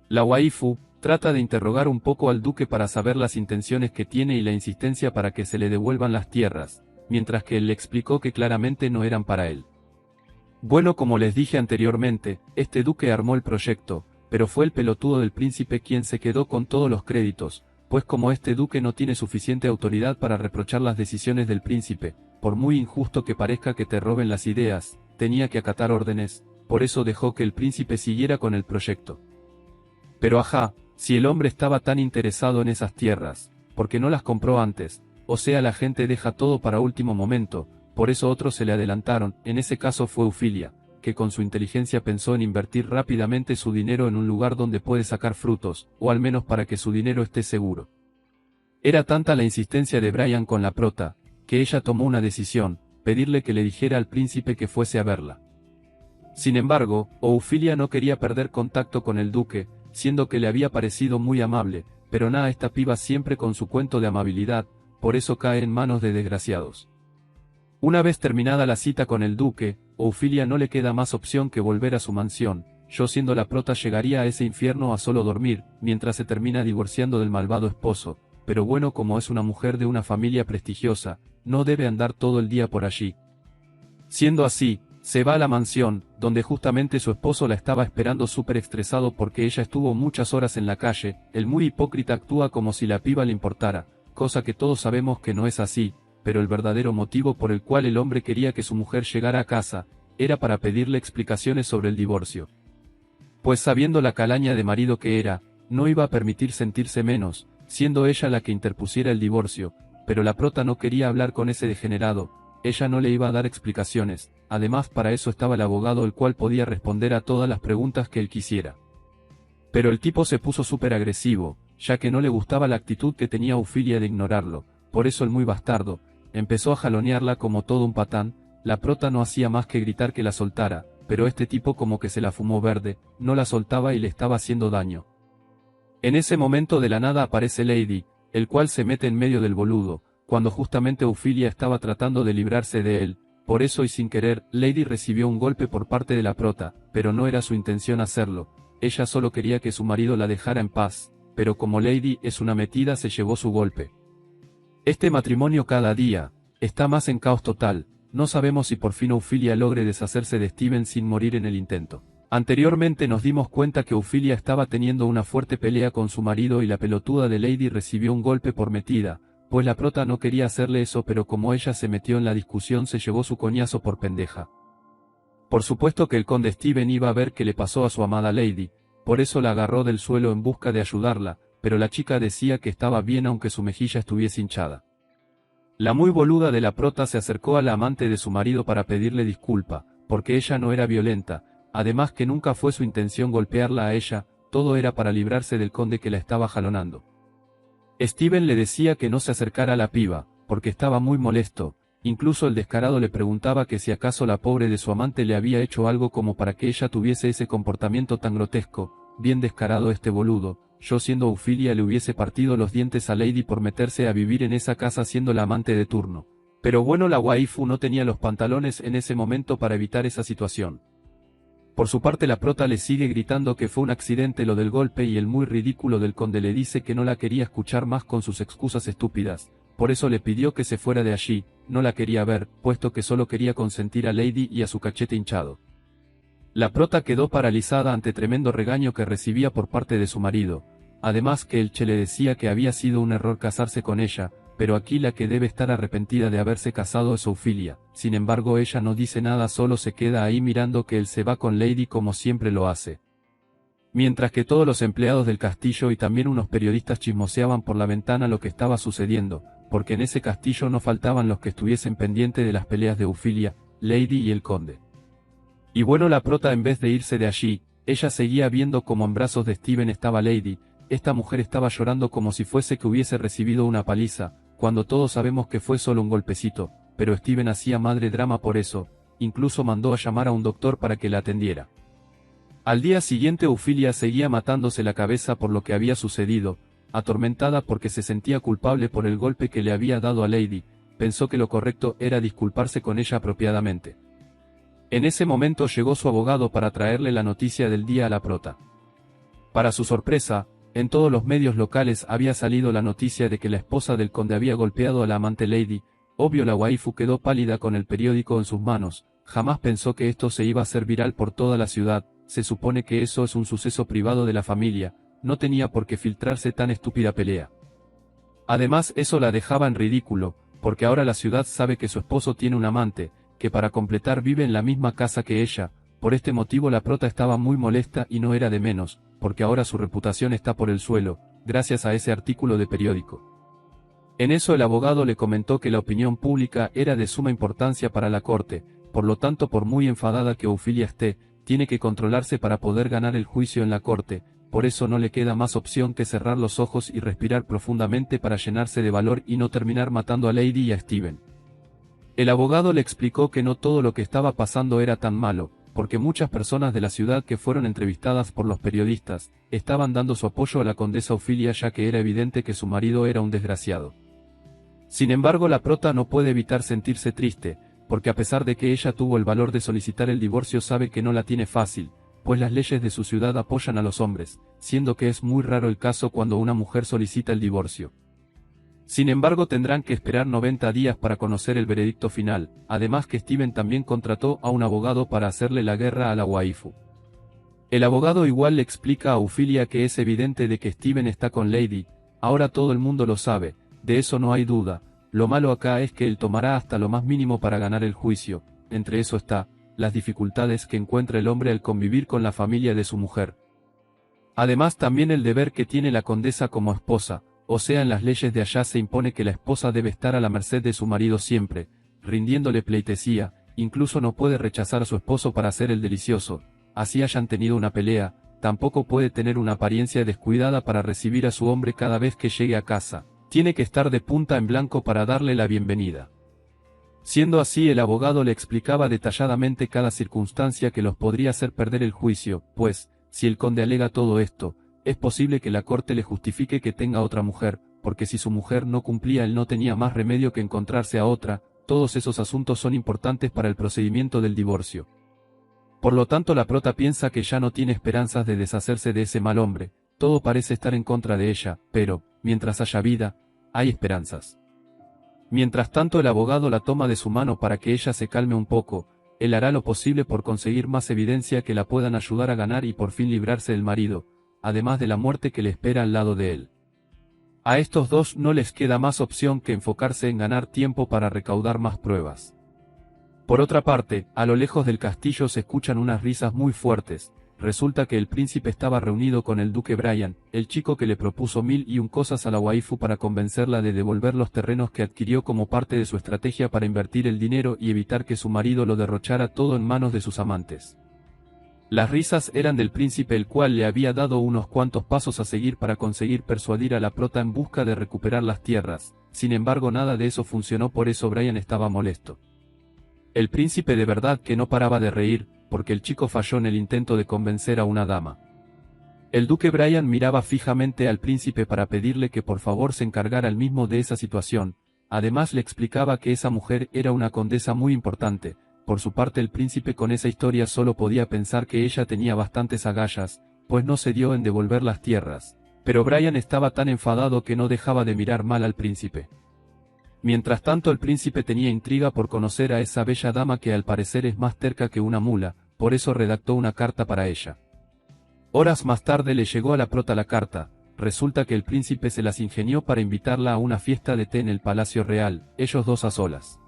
La waifu trata de interrogar un poco al duque para saber las intenciones que tiene y la insistencia para que se le devuelvan las tierras, mientras que él le explicó que claramente no eran para él. Bueno, como les dije anteriormente, este duque armó el proyecto, pero fue el pelotudo del príncipe quien se quedó con todos los créditos, pues como este duque no tiene suficiente autoridad para reprochar las decisiones del príncipe, por muy injusto que parezca que te roben las ideas, tenía que acatar órdenes, por eso dejó que el príncipe siguiera con el proyecto. Pero ajá, si el hombre estaba tan interesado en esas tierras, ¿por qué no las compró antes? O sea, la gente deja todo para último momento, por eso otros se le adelantaron. En ese caso fue Ofilia, que con su inteligencia pensó en invertir rápidamente su dinero en un lugar donde puede sacar frutos, o al menos para que su dinero esté seguro. Era tanta la insistencia de Brian con la prota, que ella tomó una decisión: pedirle que le dijera al príncipe que fuese a verla. Sin embargo, Ofilia no quería perder contacto con el duque, siendo que le había parecido muy amable, pero nada, esta piba siempre con su cuento de amabilidad, por eso cae en manos de desgraciados. Una vez terminada la cita con el duque, Ofilia no le queda más opción que volver a su mansión. Yo, siendo la prota, llegaría a ese infierno a solo dormir, mientras se termina divorciando del malvado esposo, pero bueno, como es una mujer de una familia prestigiosa, no debe andar todo el día por allí. Siendo así, se va a la mansión, donde justamente su esposo la estaba esperando súper estresado porque ella estuvo muchas horas en la calle. El muy hipócrita actúa como si la piba le importara, cosa que todos sabemos que no es así, pero el verdadero motivo por el cual el hombre quería que su mujer llegara a casa, era para pedirle explicaciones sobre el divorcio. Pues sabiendo la calaña de marido que era, no iba a permitir sentirse menos, siendo ella la que interpusiera el divorcio. pero la prota no quería hablar con ese degenerado, ella no le iba a dar explicaciones, además para eso estaba el abogado el cual podía responder a todas las preguntas que él quisiera. Pero el tipo se puso súper agresivo, ya que no le gustaba la actitud que tenía Ofilia de ignorarlo, por eso el muy bastardo, empezó a jalonearla como todo un patán, la prota no hacía más que gritar que la soltara, pero este tipo como que se la fumó verde, no la soltaba y le estaba haciendo daño. En ese momento de la nada aparece Lady, el cual se mete en medio del boludo, cuando justamente Ofilia estaba tratando de librarse de él, por eso y sin querer, Lady recibió un golpe por parte de la prota, pero no era su intención hacerlo, ella solo quería que su marido la dejara en paz, pero como Lady es una metida se llevó su golpe. Este matrimonio cada día está más en caos total, no sabemos si por fin Ofilia logre deshacerse de Steven sin morir en el intento. Anteriormente nos dimos cuenta que Ofilia estaba teniendo una fuerte pelea con su marido y la pelotuda de Lady recibió un golpe por metida, pues la prota no quería hacerle eso pero como ella se metió en la discusión se llevó su coñazo por pendeja. Por supuesto que el conde Steven iba a ver qué le pasó a su amada Lady, por eso la agarró del suelo en busca de ayudarla, pero la chica decía que estaba bien aunque su mejilla estuviese hinchada. La muy boluda de la prota se acercó a la amante de su marido para pedirle disculpa, porque ella no era violenta, además que nunca fue su intención golpearla a ella, todo era para librarse del conde que la estaba jalonando. Steven le decía que no se acercara a la piba, porque estaba muy molesto, incluso el descarado le preguntaba que si acaso la pobre de su amante le había hecho algo como para que ella tuviese ese comportamiento tan grotesco, bien descarado este boludo, yo siendo Ofilia le hubiese partido los dientes a Lady por meterse a vivir en esa casa siendo la amante de turno. Pero bueno, la waifu no tenía los pantalones en ese momento para evitar esa situación. Por su parte la prota le sigue gritando que fue un accidente lo del golpe y el muy ridículo del conde le dice que no la quería escuchar más con sus excusas estúpidas, por eso le pidió que se fuera de allí, no la quería ver, puesto que solo quería consentir a Lady y a su cachete hinchado. La prota quedó paralizada ante tremendo regaño que recibía por parte de su marido, además que el Che le decía que había sido un error casarse con ella, pero aquí la que debe estar arrepentida de haberse casado es Ofilia, sin embargo ella no dice nada, solo se queda ahí mirando que él se va con Lady como siempre lo hace. Mientras que todos los empleados del castillo y también unos periodistas chismoseaban por la ventana lo que estaba sucediendo, porque en ese castillo no faltaban los que estuviesen pendientes de las peleas de Ofilia, Lady y el conde. Y bueno, la prota en vez de irse de allí, ella seguía viendo como en brazos de Steven estaba Lady, esta mujer estaba llorando como si fuese que hubiese recibido una paliza, cuando todos sabemos que fue solo un golpecito, pero Steven hacía madre drama por eso, incluso mandó a llamar a un doctor para que la atendiera. Al día siguiente Ofilia seguía matándose la cabeza por lo que había sucedido, atormentada porque se sentía culpable por el golpe que le había dado a Lady, pensó que lo correcto era disculparse con ella apropiadamente. En ese momento llegó su abogado para traerle la noticia del día a la prota. Para su sorpresa, en todos los medios locales había salido la noticia de que la esposa del conde había golpeado a la amante Lady, obvio la waifu quedó pálida con el periódico en sus manos, jamás pensó que esto se iba a hacer viral por toda la ciudad, se supone que eso es un suceso privado de la familia, no tenía por qué filtrarse tan estúpida pelea. Además eso la dejaba en ridículo, porque ahora la ciudad sabe que su esposo tiene un amante, que para completar vive en la misma casa que ella, por este motivo la prota estaba muy molesta y no era de menos, porque ahora su reputación está por el suelo, gracias a ese artículo de periódico. En eso el abogado le comentó que la opinión pública era de suma importancia para la corte, por lo tanto por muy enfadada que Ofilia esté, tiene que controlarse para poder ganar el juicio en la corte, por eso no le queda más opción que cerrar los ojos y respirar profundamente para llenarse de valor y no terminar matando a Lady y a Steven. El abogado le explicó que no todo lo que estaba pasando era tan malo, porque muchas personas de la ciudad que fueron entrevistadas por los periodistas, estaban dando su apoyo a la condesa Ofilia ya que era evidente que su marido era un desgraciado. Sin embargo la prota no puede evitar sentirse triste, porque a pesar de que ella tuvo el valor de solicitar el divorcio sabe que no la tiene fácil, pues las leyes de su ciudad apoyan a los hombres, siendo que es muy raro el caso cuando una mujer solicita el divorcio. Sin embargo tendrán que esperar 90 días para conocer el veredicto final, además que Steven también contrató a un abogado para hacerle la guerra a la waifu. El abogado igual le explica a Ofilia que es evidente de que Steven está con Lady, ahora todo el mundo lo sabe, de eso no hay duda, lo malo acá es que él tomará hasta lo más mínimo para ganar el juicio, entre eso está, las dificultades que encuentra el hombre al convivir con la familia de su mujer. Además también el deber que tiene la condesa como esposa, o sea, en las leyes de allá se impone que la esposa debe estar a la merced de su marido siempre, rindiéndole pleitesía, incluso no puede rechazar a su esposo para hacer el delicioso, así hayan tenido una pelea, tampoco puede tener una apariencia descuidada para recibir a su hombre cada vez que llegue a casa, tiene que estar de punta en blanco para darle la bienvenida. Siendo así, el abogado le explicaba detalladamente cada circunstancia que los podría hacer perder el juicio, pues, si el conde alega todo esto, es posible que la corte le justifique que tenga otra mujer, porque si su mujer no cumplía él no tenía más remedio que encontrarse a otra, todos esos asuntos son importantes para el procedimiento del divorcio. Por lo tanto la prota piensa que ya no tiene esperanzas de deshacerse de ese mal hombre, todo parece estar en contra de ella, pero, mientras haya vida, hay esperanzas. Mientras tanto el abogado la toma de su mano para que ella se calme un poco, él hará lo posible por conseguir más evidencia que la puedan ayudar a ganar y por fin librarse del marido, además de la muerte que le espera al lado de él. A estos dos no les queda más opción que enfocarse en ganar tiempo para recaudar más pruebas. Por otra parte, a lo lejos del castillo se escuchan unas risas muy fuertes. Resulta que el príncipe estaba reunido con el duque Brian, el chico que le propuso 1001 cosas a la waifu para convencerla de devolver los terrenos que adquirió como parte de su estrategia para invertir el dinero y evitar que su marido lo derrochara todo en manos de sus amantes. Las risas eran del príncipe, el cual le había dado unos cuantos pasos a seguir para conseguir persuadir a la prota en busca de recuperar las tierras. Sin embargo, nada de eso funcionó, por eso Brian estaba molesto. El príncipe de verdad que no paraba de reír, porque el chico falló en el intento de convencer a una dama. El duque Brian miraba fijamente al príncipe para pedirle que por favor se encargara él mismo de esa situación, además le explicaba que esa mujer era una condesa muy importante. Por su parte el príncipe con esa historia solo podía pensar que ella tenía bastantes agallas, pues no cedió en devolver las tierras, pero Brian estaba tan enfadado que no dejaba de mirar mal al príncipe. Mientras tanto el príncipe tenía intriga por conocer a esa bella dama que al parecer es más terca que una mula, por eso redactó una carta para ella. Horas más tarde le llegó a la prota la carta. Resulta que el príncipe se las ingenió para invitarla a una fiesta de té en el Palacio Real, ellos dos a solas.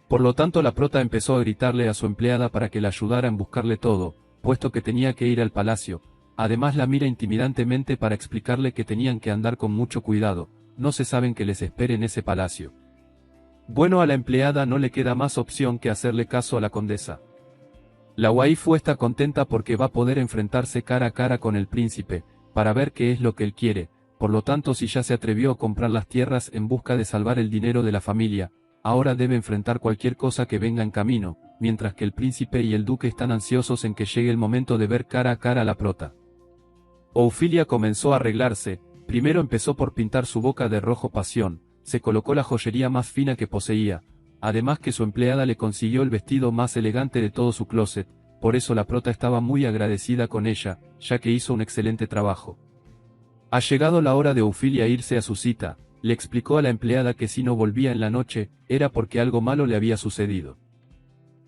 Por lo tanto la prota empezó a gritarle a su empleada para que la ayudara en buscarle todo, puesto que tenía que ir al palacio. Además la mira intimidantemente para explicarle que tenían que andar con mucho cuidado, no se saben que les espere en ese palacio. Bueno, a la empleada no le queda más opción que hacerle caso a la condesa. La waifu está contenta porque va a poder enfrentarse cara a cara con el príncipe, para ver qué es lo que él quiere. Por lo tanto, si ya se atrevió a comprar las tierras en busca de salvar el dinero de la familia, ahora debe enfrentar cualquier cosa que venga en camino, mientras que el príncipe y el duque están ansiosos en que llegue el momento de ver cara a cara a la prota. Ofilia comenzó a arreglarse. Primero empezó por pintar su boca de rojo pasión, se colocó la joyería más fina que poseía, además que su empleada le consiguió el vestido más elegante de todo su closet, por eso la prota estaba muy agradecida con ella, ya que hizo un excelente trabajo. Ha llegado la hora de Ofilia irse a su cita, le explicó a la empleada que si no volvía en la noche, era porque algo malo le había sucedido.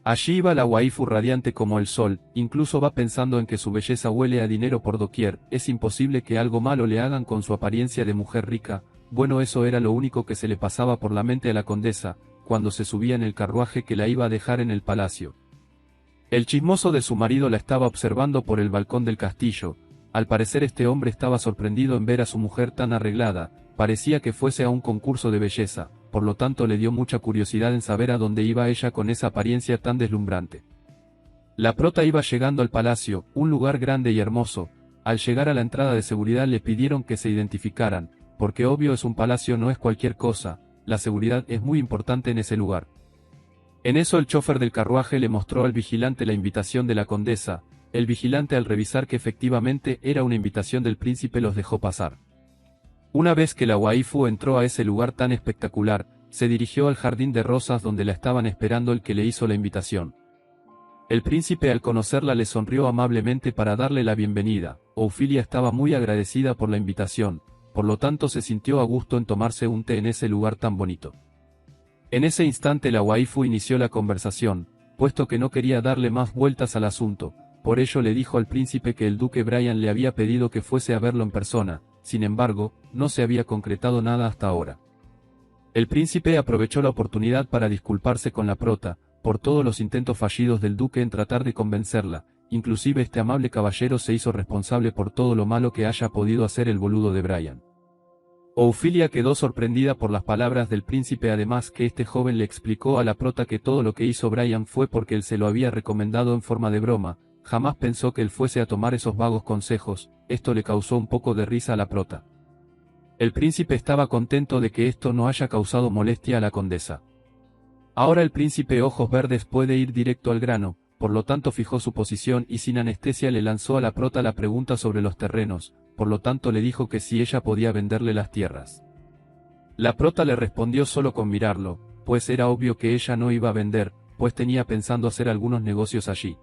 Allí iba la waifu radiante como el sol, incluso va pensando en que su belleza huele a dinero por doquier, es imposible que algo malo le hagan con su apariencia de mujer rica. Bueno, eso era lo único que se le pasaba por la mente a la condesa, cuando se subía en el carruaje que la iba a dejar en el palacio. El chismoso de su marido la estaba observando por el balcón del castillo. Al parecer este hombre estaba sorprendido en ver a su mujer tan arreglada, parecía que fuese a un concurso de belleza. Por lo tanto le dio mucha curiosidad en saber a dónde iba ella con esa apariencia tan deslumbrante. La prota iba llegando al palacio, un lugar grande y hermoso. Al llegar a la entrada de seguridad le pidieron que se identificaran, porque obvio es un palacio, no es cualquier cosa, la seguridad es muy importante en ese lugar. En eso el chofer del carruaje le mostró al vigilante la invitación de la condesa. El vigilante, al revisar que efectivamente era una invitación del príncipe, los dejó pasar. Una vez que la waifu entró a ese lugar tan espectacular, se dirigió al jardín de rosas donde la estaban esperando el que le hizo la invitación. El príncipe al conocerla le sonrió amablemente para darle la bienvenida. Ofilia estaba muy agradecida por la invitación, por lo tanto se sintió a gusto en tomarse un té en ese lugar tan bonito. En ese instante la waifu inició la conversación, puesto que no quería darle más vueltas al asunto, por ello le dijo al príncipe que el duque Brian le había pedido que fuese a verlo en persona. Sin embargo, no se había concretado nada hasta ahora. El príncipe aprovechó la oportunidad para disculparse con la prota, por todos los intentos fallidos del duque en tratar de convencerla, inclusive este amable caballero se hizo responsable por todo lo malo que haya podido hacer el boludo de Brian. Ofilia quedó sorprendida por las palabras del príncipe, además que este joven le explicó a la prota que todo lo que hizo Brian fue porque él se lo había recomendado en forma de broma, jamás pensó que él fuese a tomar esos vagos consejos. Esto le causó un poco de risa a la prota. El príncipe estaba contento de que esto no haya causado molestia a la condesa. Ahora el príncipe Ojos Verdes puede ir directo al grano, por lo tanto fijó su posición y sin anestesia le lanzó a la prota la pregunta sobre los terrenos, por lo tanto le dijo que si ella podía venderle las tierras. La prota le respondió solo con mirarlo, pues era obvio que ella no iba a vender, pues tenía pensando hacer algunos negocios allí.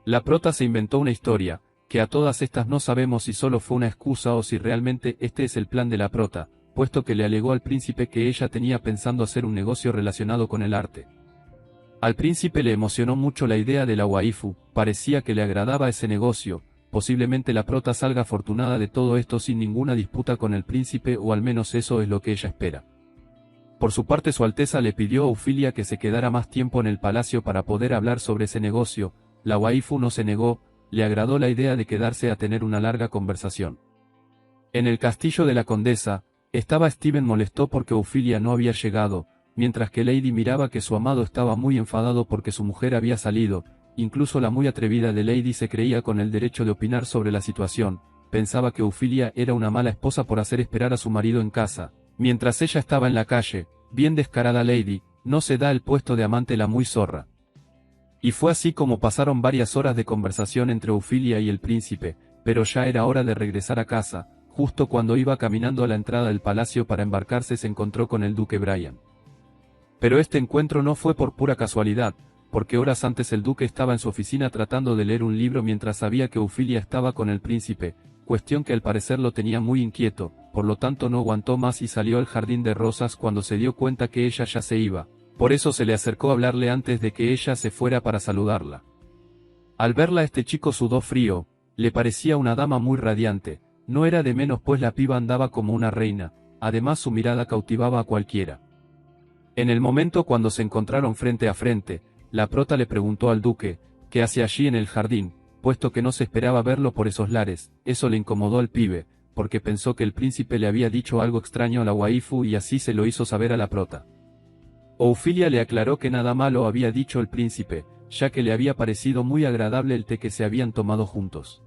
La prota se inventó una historia, que a todas estas no sabemos si solo fue una excusa o si realmente este es el plan de la prota, puesto que le alegó al príncipe que ella tenía pensando hacer un negocio relacionado con el arte. Al príncipe le emocionó mucho la idea de la waifu, parecía que le agradaba ese negocio, posiblemente la prota salga afortunada de todo esto sin ninguna disputa con el príncipe, o al menos eso es lo que ella espera. Por su parte su Alteza le pidió a Ofilia que se quedara más tiempo en el palacio para poder hablar sobre ese negocio. La waifu no se negó, le agradó la idea de quedarse a tener una larga conversación. En el castillo de la condesa, estaba Steven molestó porque Ofilia no había llegado, mientras que Lady miraba que su amado estaba muy enfadado porque su mujer había salido. Incluso la muy atrevida de Lady se creía con el derecho de opinar sobre la situación, pensaba que Ofilia era una mala esposa por hacer esperar a su marido en casa, mientras ella estaba en la calle. Bien descarada Lady, no se da el puesto de amante la muy zorra. Y fue así como pasaron varias horas de conversación entre Ofilia y el príncipe, pero ya era hora de regresar a casa. Justo cuando iba caminando a la entrada del palacio para embarcarse se encontró con el duque Brian. Pero este encuentro no fue por pura casualidad, porque horas antes el duque estaba en su oficina tratando de leer un libro mientras sabía que Ofilia estaba con el príncipe, cuestión que al parecer lo tenía muy inquieto, por lo tanto no aguantó más y salió al jardín de rosas cuando se dio cuenta que ella ya se iba, por eso se le acercó a hablarle antes de que ella se fuera para saludarla. Al verla este chico sudó frío, le parecía una dama muy radiante, no era de menos pues la piba andaba como una reina, además su mirada cautivaba a cualquiera. En el momento cuando se encontraron frente a frente, la prota le preguntó al duque, ¿qué hacía allí en el jardín?, puesto que no se esperaba verlo por esos lares. Eso le incomodó al pibe, porque pensó que el príncipe le había dicho algo extraño a la waifu y así se lo hizo saber a la prota. Ofilia le aclaró que nada malo había dicho el príncipe, ya que le había parecido muy agradable el té que se habían tomado juntos.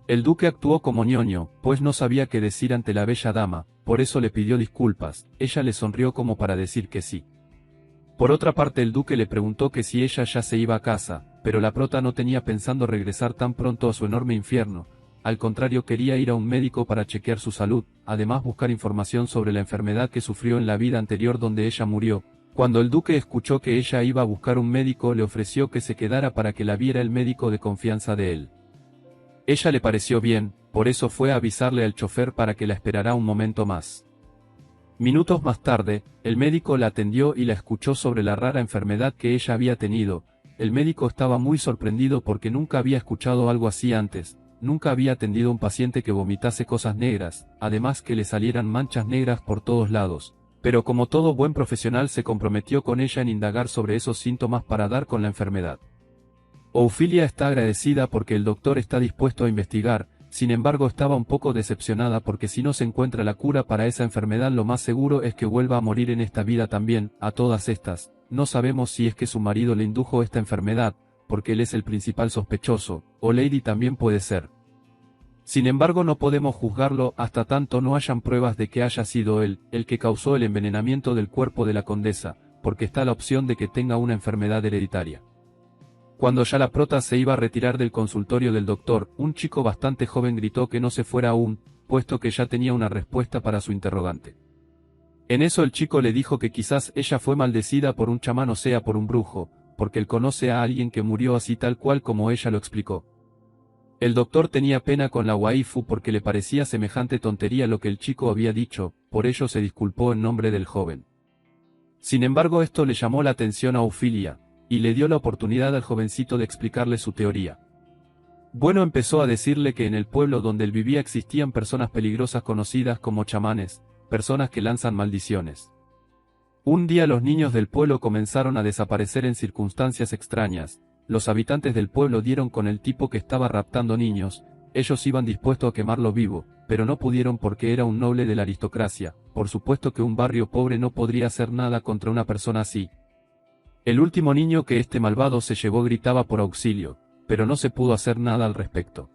El duque actuó como ñoño, pues no sabía qué decir ante la bella dama, por eso le pidió disculpas. Ella le sonrió como para decir que sí. Por otra parte el duque le preguntó que si ella ya se iba a casa, pero la prota no tenía pensando regresar tan pronto a su enorme infierno, al contrario quería ir a un médico para chequear su salud, además buscar información sobre la enfermedad que sufrió en la vida anterior donde ella murió. Cuando el duque escuchó que ella iba a buscar un médico le ofreció que se quedara para que la viera el médico de confianza de él. Ella le pareció bien, por eso fue a avisarle al chofer para que la esperara un momento más. Minutos más tarde, el médico la atendió y la escuchó sobre la rara enfermedad que ella había tenido. El médico estaba muy sorprendido porque nunca había escuchado algo así antes, nunca había atendido a un paciente que vomitase cosas negras, además que le salieran manchas negras por todos lados. Pero como todo buen profesional se comprometió con ella en indagar sobre esos síntomas para dar con la enfermedad. Ofilia está agradecida porque el doctor está dispuesto a investigar, sin embargo estaba un poco decepcionada porque si no se encuentra la cura para esa enfermedad lo más seguro es que vuelva a morir en esta vida también. A todas estas, no sabemos si es que su marido le indujo esta enfermedad, porque él es el principal sospechoso, o Lady también puede ser. Sin embargo no podemos juzgarlo hasta tanto no hayan pruebas de que haya sido él, el que causó el envenenamiento del cuerpo de la condesa, porque está la opción de que tenga una enfermedad hereditaria. Cuando ya la prota se iba a retirar del consultorio del doctor, un chico bastante joven gritó que no se fuera aún, puesto que ya tenía una respuesta para su interrogante. En eso el chico le dijo que quizás ella fue maldecida por un chamán o sea por un brujo, porque él conoce a alguien que murió así tal cual como ella lo explicó. El doctor tenía pena con la waifu porque le parecía semejante tontería lo que el chico había dicho, por ello se disculpó en nombre del joven. Sin embargo esto le llamó la atención a Ofilia, y le dio la oportunidad al jovencito de explicarle su teoría. Bueno, empezó a decirle que en el pueblo donde él vivía existían personas peligrosas conocidas como chamanes, personas que lanzan maldiciones. Un día los niños del pueblo comenzaron a desaparecer en circunstancias extrañas. Los habitantes del pueblo dieron con el tipo que estaba raptando niños, ellos iban dispuestos a quemarlo vivo, pero no pudieron porque era un noble de la aristocracia. Por supuesto que un barrio pobre no podría hacer nada contra una persona así. El último niño que este malvado se llevó gritaba por auxilio, pero no se pudo hacer nada al respecto.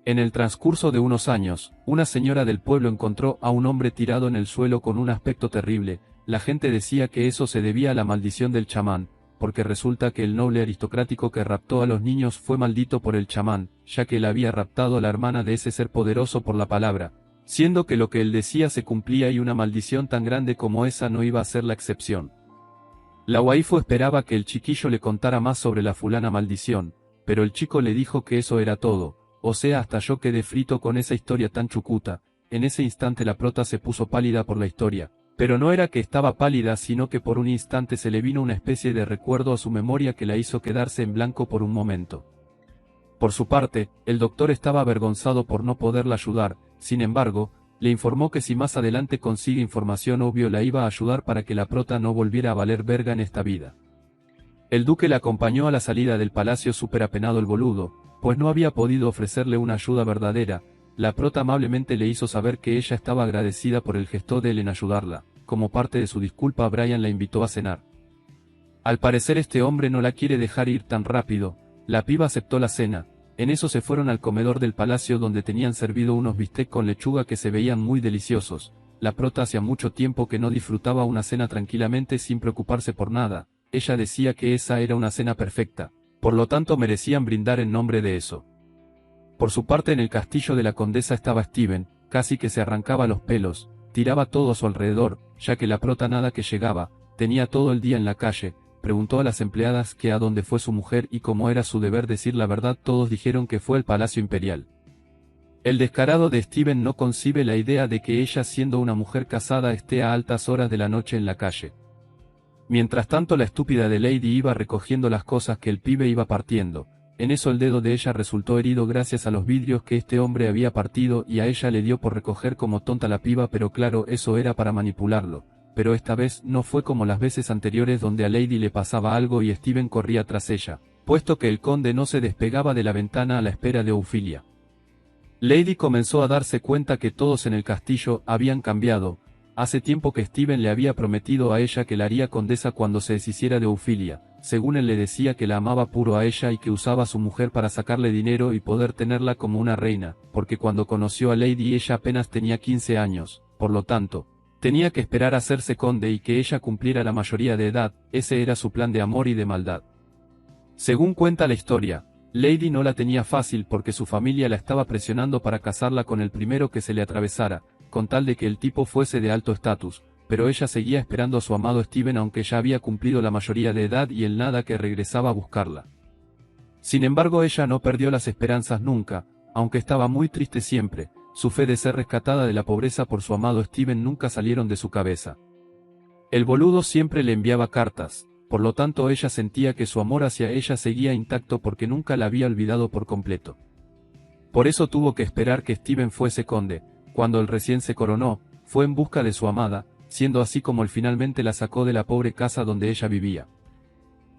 En el transcurso de unos años, una señora del pueblo encontró a un hombre tirado en el suelo con un aspecto terrible. La gente decía que eso se debía a la maldición del chamán, porque resulta que el noble aristocrático que raptó a los niños fue maldito por el chamán, ya que él había raptado a la hermana de ese ser poderoso por la palabra, siendo que lo que él decía se cumplía y una maldición tan grande como esa no iba a ser la excepción. La waifu esperaba que el chiquillo le contara más sobre la fulana maldición, pero el chico le dijo que eso era todo, o sea, hasta yo quedé frito con esa historia tan chucuta. En ese instante la prota se puso pálida por la historia. Pero no era que estaba pálida, sino que por un instante se le vino una especie de recuerdo a su memoria que la hizo quedarse en blanco por un momento. Por su parte, el doctor estaba avergonzado por no poderla ayudar. Sin embargo, le informó que si más adelante consigue información obvio la iba a ayudar para que la prota no volviera a valer verga en esta vida. El duque la acompañó a la salida del palacio súper apenado el boludo, pues no había podido ofrecerle una ayuda verdadera. La prota amablemente le hizo saber que ella estaba agradecida por el gesto de él en ayudarla. Como parte de su disculpa, Brian la invitó a cenar. Al parecer este hombre no la quiere dejar ir tan rápido. La piba aceptó la cena. En eso se fueron al comedor del palacio donde tenían servido unos bistec con lechuga que se veían muy deliciosos. La prota hacía mucho tiempo que no disfrutaba una cena tranquilamente sin preocuparse por nada. Ella decía que esa era una cena perfecta. Por lo tanto merecían brindar en nombre de eso. Por su parte en el castillo de la condesa estaba Steven, casi que se arrancaba los pelos, tiraba todo a su alrededor, ya que la prota nada que llegaba, tenía todo el día en la calle, preguntó a las empleadas que a dónde fue su mujer y como era su deber decir la verdad todos dijeron que fue al Palacio Imperial. El descarado de Steven no concibe la idea de que ella siendo una mujer casada esté a altas horas de la noche en la calle. Mientras tanto la estúpida de Lady iba recogiendo las cosas que el pibe iba partiendo. En eso el dedo de ella resultó herido gracias a los vidrios que este hombre había partido y a ella le dio por recoger como tonta la piba, pero claro, eso era para manipularlo. Pero esta vez no fue como las veces anteriores donde a Lady le pasaba algo y Steven corría tras ella, puesto que el conde no se despegaba de la ventana a la espera de Ophelia. Lady comenzó a darse cuenta que todos en el castillo habían cambiado. Hace tiempo que Steven le había prometido a ella que la haría condesa cuando se deshiciera de Ophelia. Según él le decía que la amaba puro a ella y que usaba a su mujer para sacarle dinero y poder tenerla como una reina, porque cuando conoció a Lady ella apenas tenía 15 años, por lo tanto, tenía que esperar a hacerse conde y que ella cumpliera la mayoría de edad. Ese era su plan de amor y de maldad. Según cuenta la historia, Lady no la tenía fácil porque su familia la estaba presionando para casarla con el primero que se le atravesara, con tal de que el tipo fuese de alto estatus, pero ella seguía esperando a su amado Steven aunque ya había cumplido la mayoría de edad y él nada que regresaba a buscarla. Sin embargo ella no perdió las esperanzas nunca, aunque estaba muy triste siempre, su fe de ser rescatada de la pobreza por su amado Steven nunca salieron de su cabeza. El boludo siempre le enviaba cartas, por lo tanto ella sentía que su amor hacia ella seguía intacto porque nunca la había olvidado por completo. Por eso tuvo que esperar que Steven fuese conde. Cuando él recién se coronó, fue en busca de su amada, siendo así como él finalmente la sacó de la pobre casa donde ella vivía.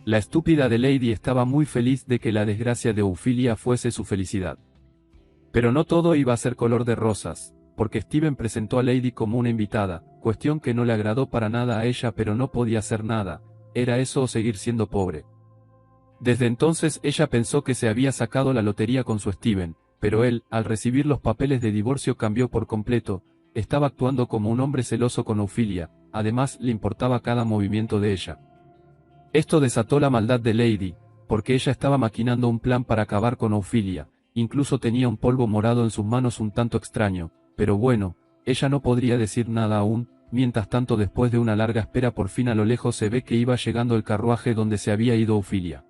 La estúpida de Lady estaba muy feliz de que la desgracia de Ophelia fuese su felicidad. Pero no todo iba a ser color de rosas, porque Steven presentó a Lady como una invitada, cuestión que no le agradó para nada a ella pero no podía hacer nada, era eso o seguir siendo pobre. Desde entonces ella pensó que se había sacado la lotería con su Steven, pero él, al recibir los papeles de divorcio cambió por completo, estaba actuando como un hombre celoso con Ophelia, además le importaba cada movimiento de ella. Esto desató la maldad de Lady, porque ella estaba maquinando un plan para acabar con Ophelia, incluso tenía un polvo morado en sus manos un tanto extraño, pero bueno, ella no podría decir nada aún. Mientras tanto después de una larga espera por fin a lo lejos se ve que iba llegando el carruaje donde se había ido Ophelia.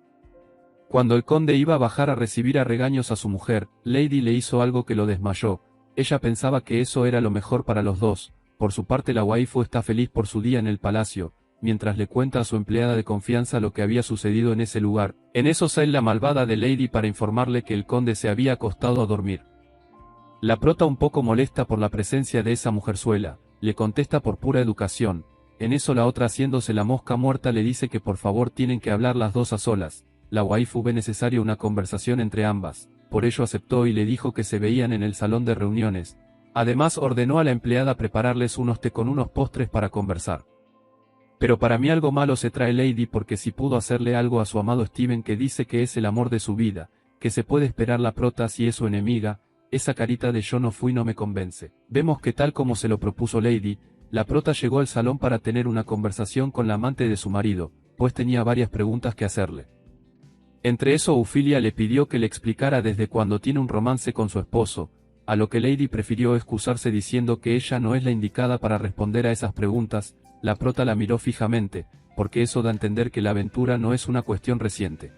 Cuando el conde iba a bajar a recibir a regaños a su mujer, Lady le hizo algo que lo desmayó. Ella pensaba que eso era lo mejor para los dos. Por su parte la waifu está feliz por su día en el palacio, mientras le cuenta a su empleada de confianza lo que había sucedido en ese lugar. En eso sale la malvada de Lady para informarle que el conde se había acostado a dormir. La prota, un poco molesta por la presencia de esa mujerzuela, le contesta por pura educación. En eso la otra, haciéndose la mosca muerta, le dice que por favor tienen que hablar las dos a solas. La waifu ve necesaria una conversación entre ambas, por ello aceptó y le dijo que se veían en el salón de reuniones. Además ordenó a la empleada prepararles unos té con unos postres para conversar. Pero para mí algo malo se trae Lady porque si pudo hacerle algo a su amado Steven que dice que es el amor de su vida, que se puede esperar la prota si es su enemiga, esa carita de yo no fui no me convence. Vemos que tal como se lo propuso Lady, la prota llegó al salón para tener una conversación con la amante de su marido, pues tenía varias preguntas que hacerle. Entre eso Ophelia le pidió que le explicara desde cuándo tiene un romance con su esposo, a lo que Lady prefirió excusarse diciendo que ella no es la indicada para responder a esas preguntas. La prota la miró fijamente, porque eso da a entender que la aventura no es una cuestión reciente.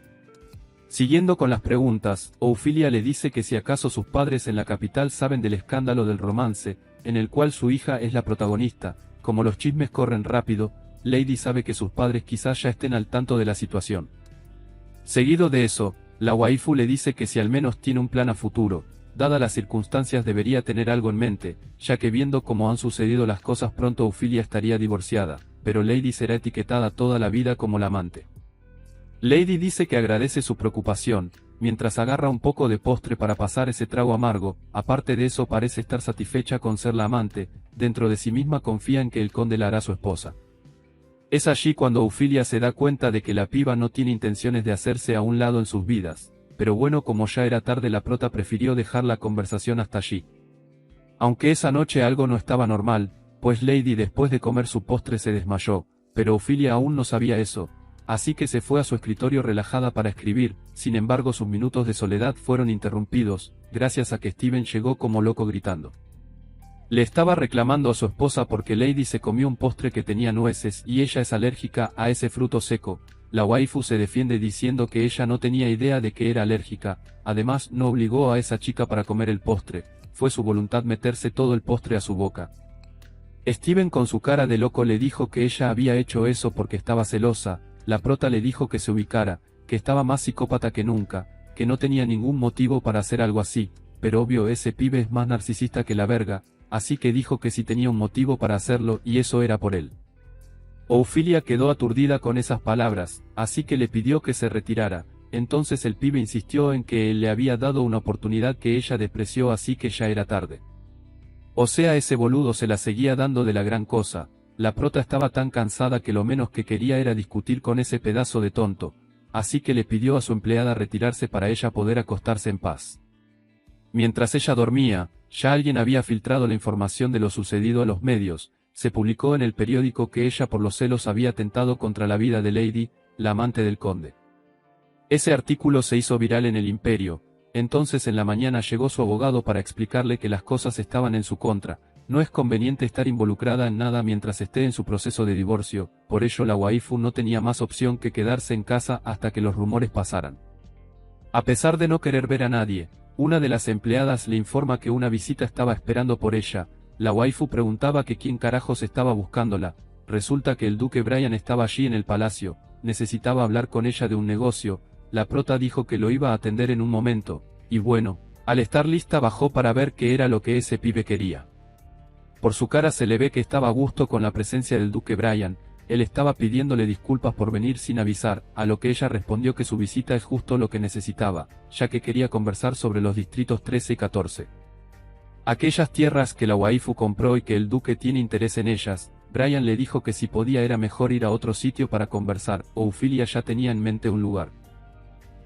Siguiendo con las preguntas, Ophelia le dice que si acaso sus padres en la capital saben del escándalo del romance, en el cual su hija es la protagonista. Como los chismes corren rápido, Lady sabe que sus padres quizás ya estén al tanto de la situación. Seguido de eso, la waifu le dice que si al menos tiene un plan a futuro, dadas las circunstancias debería tener algo en mente, ya que viendo cómo han sucedido las cosas pronto Ophelia estaría divorciada, pero Lady será etiquetada toda la vida como la amante. Lady dice que agradece su preocupación, mientras agarra un poco de postre para pasar ese trago amargo. Aparte de eso parece estar satisfecha con ser la amante, dentro de sí misma confía en que el conde la hará su esposa. Es allí cuando Ophelia se da cuenta de que la piba no tiene intenciones de hacerse a un lado en sus vidas, pero bueno, como ya era tarde la prota prefirió dejar la conversación hasta allí. Aunque esa noche algo no estaba normal, pues Lady después de comer su postre se desmayó, pero Ophelia aún no sabía eso, así que se fue a su escritorio relajada para escribir. Sin embargo sus minutos de soledad fueron interrumpidos, gracias a que Steven llegó como loco gritando. Le estaba reclamando a su esposa porque Lady se comió un postre que tenía nueces y ella es alérgica a ese fruto seco. La waifu se defiende diciendo que ella no tenía idea de que era alérgica, además no obligó a esa chica para comer el postre, fue su voluntad meterse todo el postre a su boca. Steven con su cara de loco le dijo que ella había hecho eso porque estaba celosa. La prota le dijo que se ubicara, que estaba más psicópata que nunca, que no tenía ningún motivo para hacer algo así, pero obvio ese pibe es más narcisista que la verga, así que dijo que sí tenía un motivo para hacerlo y eso era por él. Ophelia quedó aturdida con esas palabras, así que le pidió que se retirara. Entonces el pibe insistió en que él le había dado una oportunidad que ella despreció, así que ya era tarde. O sea, ese boludo se la seguía dando de la gran cosa. La prota estaba tan cansada que lo menos que quería era discutir con ese pedazo de tonto, así que le pidió a su empleada retirarse para ella poder acostarse en paz. Mientras ella dormía, ya alguien había filtrado la información de lo sucedido a los medios. Se publicó en el periódico que ella por los celos había atentado contra la vida de Lady, la amante del conde. Ese artículo se hizo viral en el Imperio. Entonces en la mañana llegó su abogado para explicarle que las cosas estaban en su contra. No es conveniente estar involucrada en nada mientras esté en su proceso de divorcio, por ello la waifu no tenía más opción que quedarse en casa hasta que los rumores pasaran. A pesar de no querer ver a nadie, una de las empleadas le informa que una visita estaba esperando por ella. La waifu preguntaba que quién carajos estaba buscándola. Resulta que el duque Brian estaba allí en el palacio, necesitaba hablar con ella de un negocio. La prota dijo que lo iba a atender en un momento, y bueno, al estar lista bajó para ver qué era lo que ese pibe quería. Por su cara se le ve que estaba a gusto con la presencia del duque Brian. Él estaba pidiéndole disculpas por venir sin avisar, a lo que ella respondió que su visita es justo lo que necesitaba, ya que quería conversar sobre los distritos 13 y 14. Aquellas tierras que la waifu compró y que el duque tiene interés en ellas. Brian le dijo que si podía era mejor ir a otro sitio para conversar. Ophelia ya tenía en mente un lugar.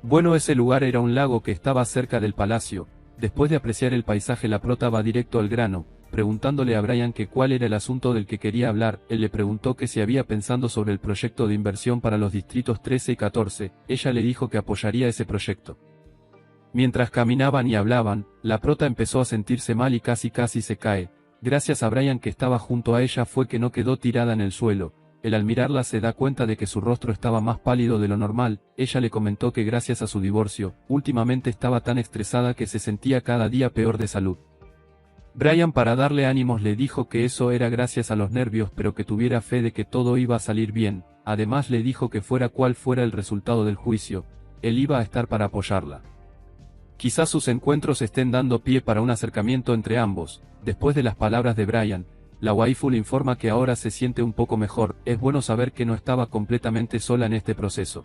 Bueno, ese lugar era un lago que estaba cerca del palacio. Después de apreciar el paisaje la prota va directo al grano, preguntándole a Brian que cuál era el asunto del que quería hablar. Él le preguntó que si había pensado sobre el proyecto de inversión para los distritos 13 y 14, ella le dijo que apoyaría ese proyecto. Mientras caminaban y hablaban, la prota empezó a sentirse mal y casi se cae. Gracias a Brian que estaba junto a ella fue que no quedó tirada en el suelo. Él al mirarla se da cuenta de que su rostro estaba más pálido de lo normal. Ella le comentó que gracias a su divorcio, últimamente estaba tan estresada que se sentía cada día peor de salud. Brian para darle ánimos le dijo que eso era gracias a los nervios pero que tuviera fe de que todo iba a salir bien. Además le dijo que fuera cual fuera el resultado del juicio, él iba a estar para apoyarla. Quizás sus encuentros estén dando pie para un acercamiento entre ambos. Después de las palabras de Brian, la waifu le informa que ahora se siente un poco mejor. Es bueno saber que no estaba completamente sola en este proceso.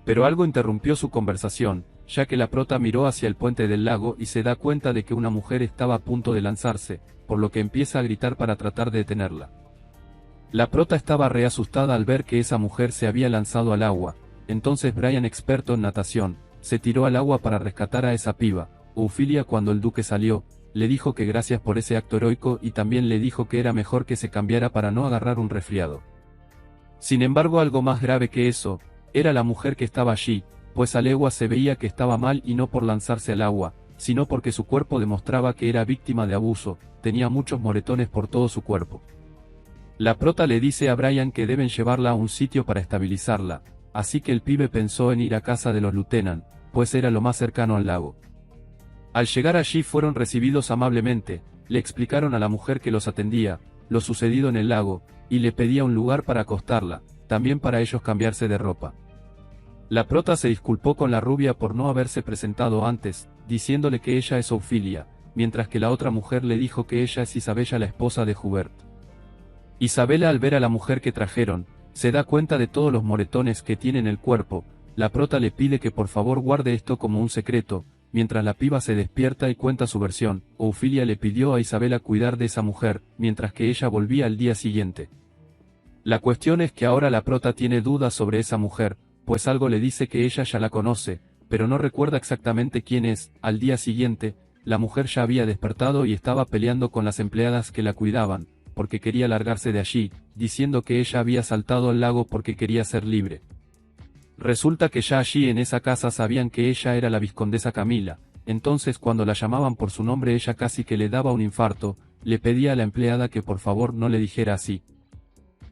Pero algo interrumpió su conversación, ya que la prota miró hacia el puente del lago y se da cuenta de que una mujer estaba a punto de lanzarse, por lo que empieza a gritar para tratar de detenerla. La prota estaba re asustada al ver que esa mujer se había lanzado al agua, entonces Brian, experto en natación, se tiró al agua para rescatar a esa piba. Ophelia, cuando el duque salió, le dijo que gracias por ese acto heroico y también le dijo que era mejor que se cambiara para no agarrar un resfriado. Sin embargo, algo más grave que eso, era la mujer que estaba allí, pues a legua se veía que estaba mal y no por lanzarse al agua, sino porque su cuerpo demostraba que era víctima de abuso, tenía muchos moretones por todo su cuerpo. La prota le dice a Brian que deben llevarla a un sitio para estabilizarla, así que el pibe pensó en ir a casa de los Lieutenant, pues era lo más cercano al lago. Al llegar allí fueron recibidos amablemente, le explicaron a la mujer que los atendía, lo sucedido en el lago, y le pedía un lugar para acostarla, también para ellos cambiarse de ropa. La prota se disculpó con la rubia por no haberse presentado antes, diciéndole que ella es Ophelia, mientras que la otra mujer le dijo que ella es Isabella, la esposa de Hubert. Isabela, al ver a la mujer que trajeron, se da cuenta de todos los moretones que tiene en el cuerpo. La prota le pide que por favor guarde esto como un secreto. Mientras la piba se despierta y cuenta su versión, Ophelia le pidió a Isabela cuidar de esa mujer, mientras que ella volvía al día siguiente. La cuestión es que ahora la prota tiene dudas sobre esa mujer, pues algo le dice que ella ya la conoce, pero no recuerda exactamente quién es. Al día siguiente, la mujer ya había despertado y estaba peleando con las empleadas que la cuidaban, porque quería largarse de allí, diciendo que ella había saltado al lago porque quería ser libre. Resulta que ya allí en esa casa sabían que ella era la vizcondesa Camila, entonces cuando la llamaban por su nombre ella casi que le daba un infarto, le pedía a la empleada que por favor no le dijera así.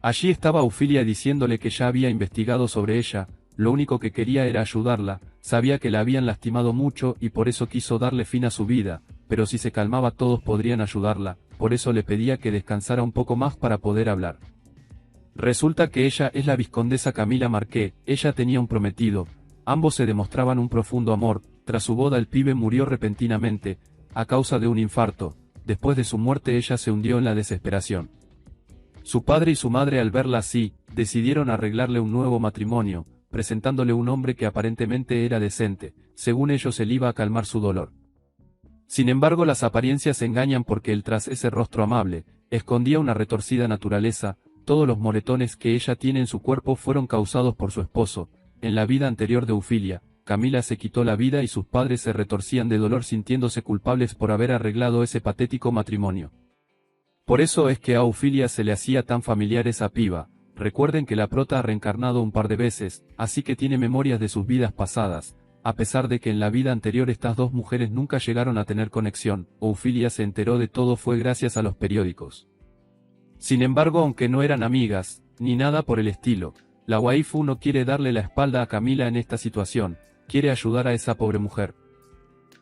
Allí estaba Ophelia diciéndole que ya había investigado sobre ella, lo único que quería era ayudarla, sabía que la habían lastimado mucho y por eso quiso darle fin a su vida, pero si se calmaba todos podrían ayudarla, por eso le pedía que descansara un poco más para poder hablar. Resulta que ella es la vizcondesa Camila Marquet, ella tenía un prometido, ambos se demostraban un profundo amor. Tras su boda el pibe murió repentinamente, a causa de un infarto. Después de su muerte ella se hundió en la desesperación. Su padre y su madre, al verla así, decidieron arreglarle un nuevo matrimonio, presentándole un hombre que aparentemente era decente, según ellos él iba a calmar su dolor. Sin embargo, las apariencias engañan porque él, tras ese rostro amable, escondía una retorcida naturaleza. Todos los moretones que ella tiene en su cuerpo fueron causados por su esposo. En la vida anterior de Ophelia, Camila se quitó la vida y sus padres se retorcían de dolor sintiéndose culpables por haber arreglado ese patético matrimonio. Por eso es que a Ophelia se le hacía tan familiar esa piba. Recuerden que la prota ha reencarnado un par de veces, así que tiene memorias de sus vidas pasadas. A pesar de que en la vida anterior estas dos mujeres nunca llegaron a tener conexión, Ophelia se enteró de todo fue gracias a los periódicos. Sin embargo, aunque no eran amigas, ni nada por el estilo, la waifu no quiere darle la espalda a Camila en esta situación, quiere ayudar a esa pobre mujer.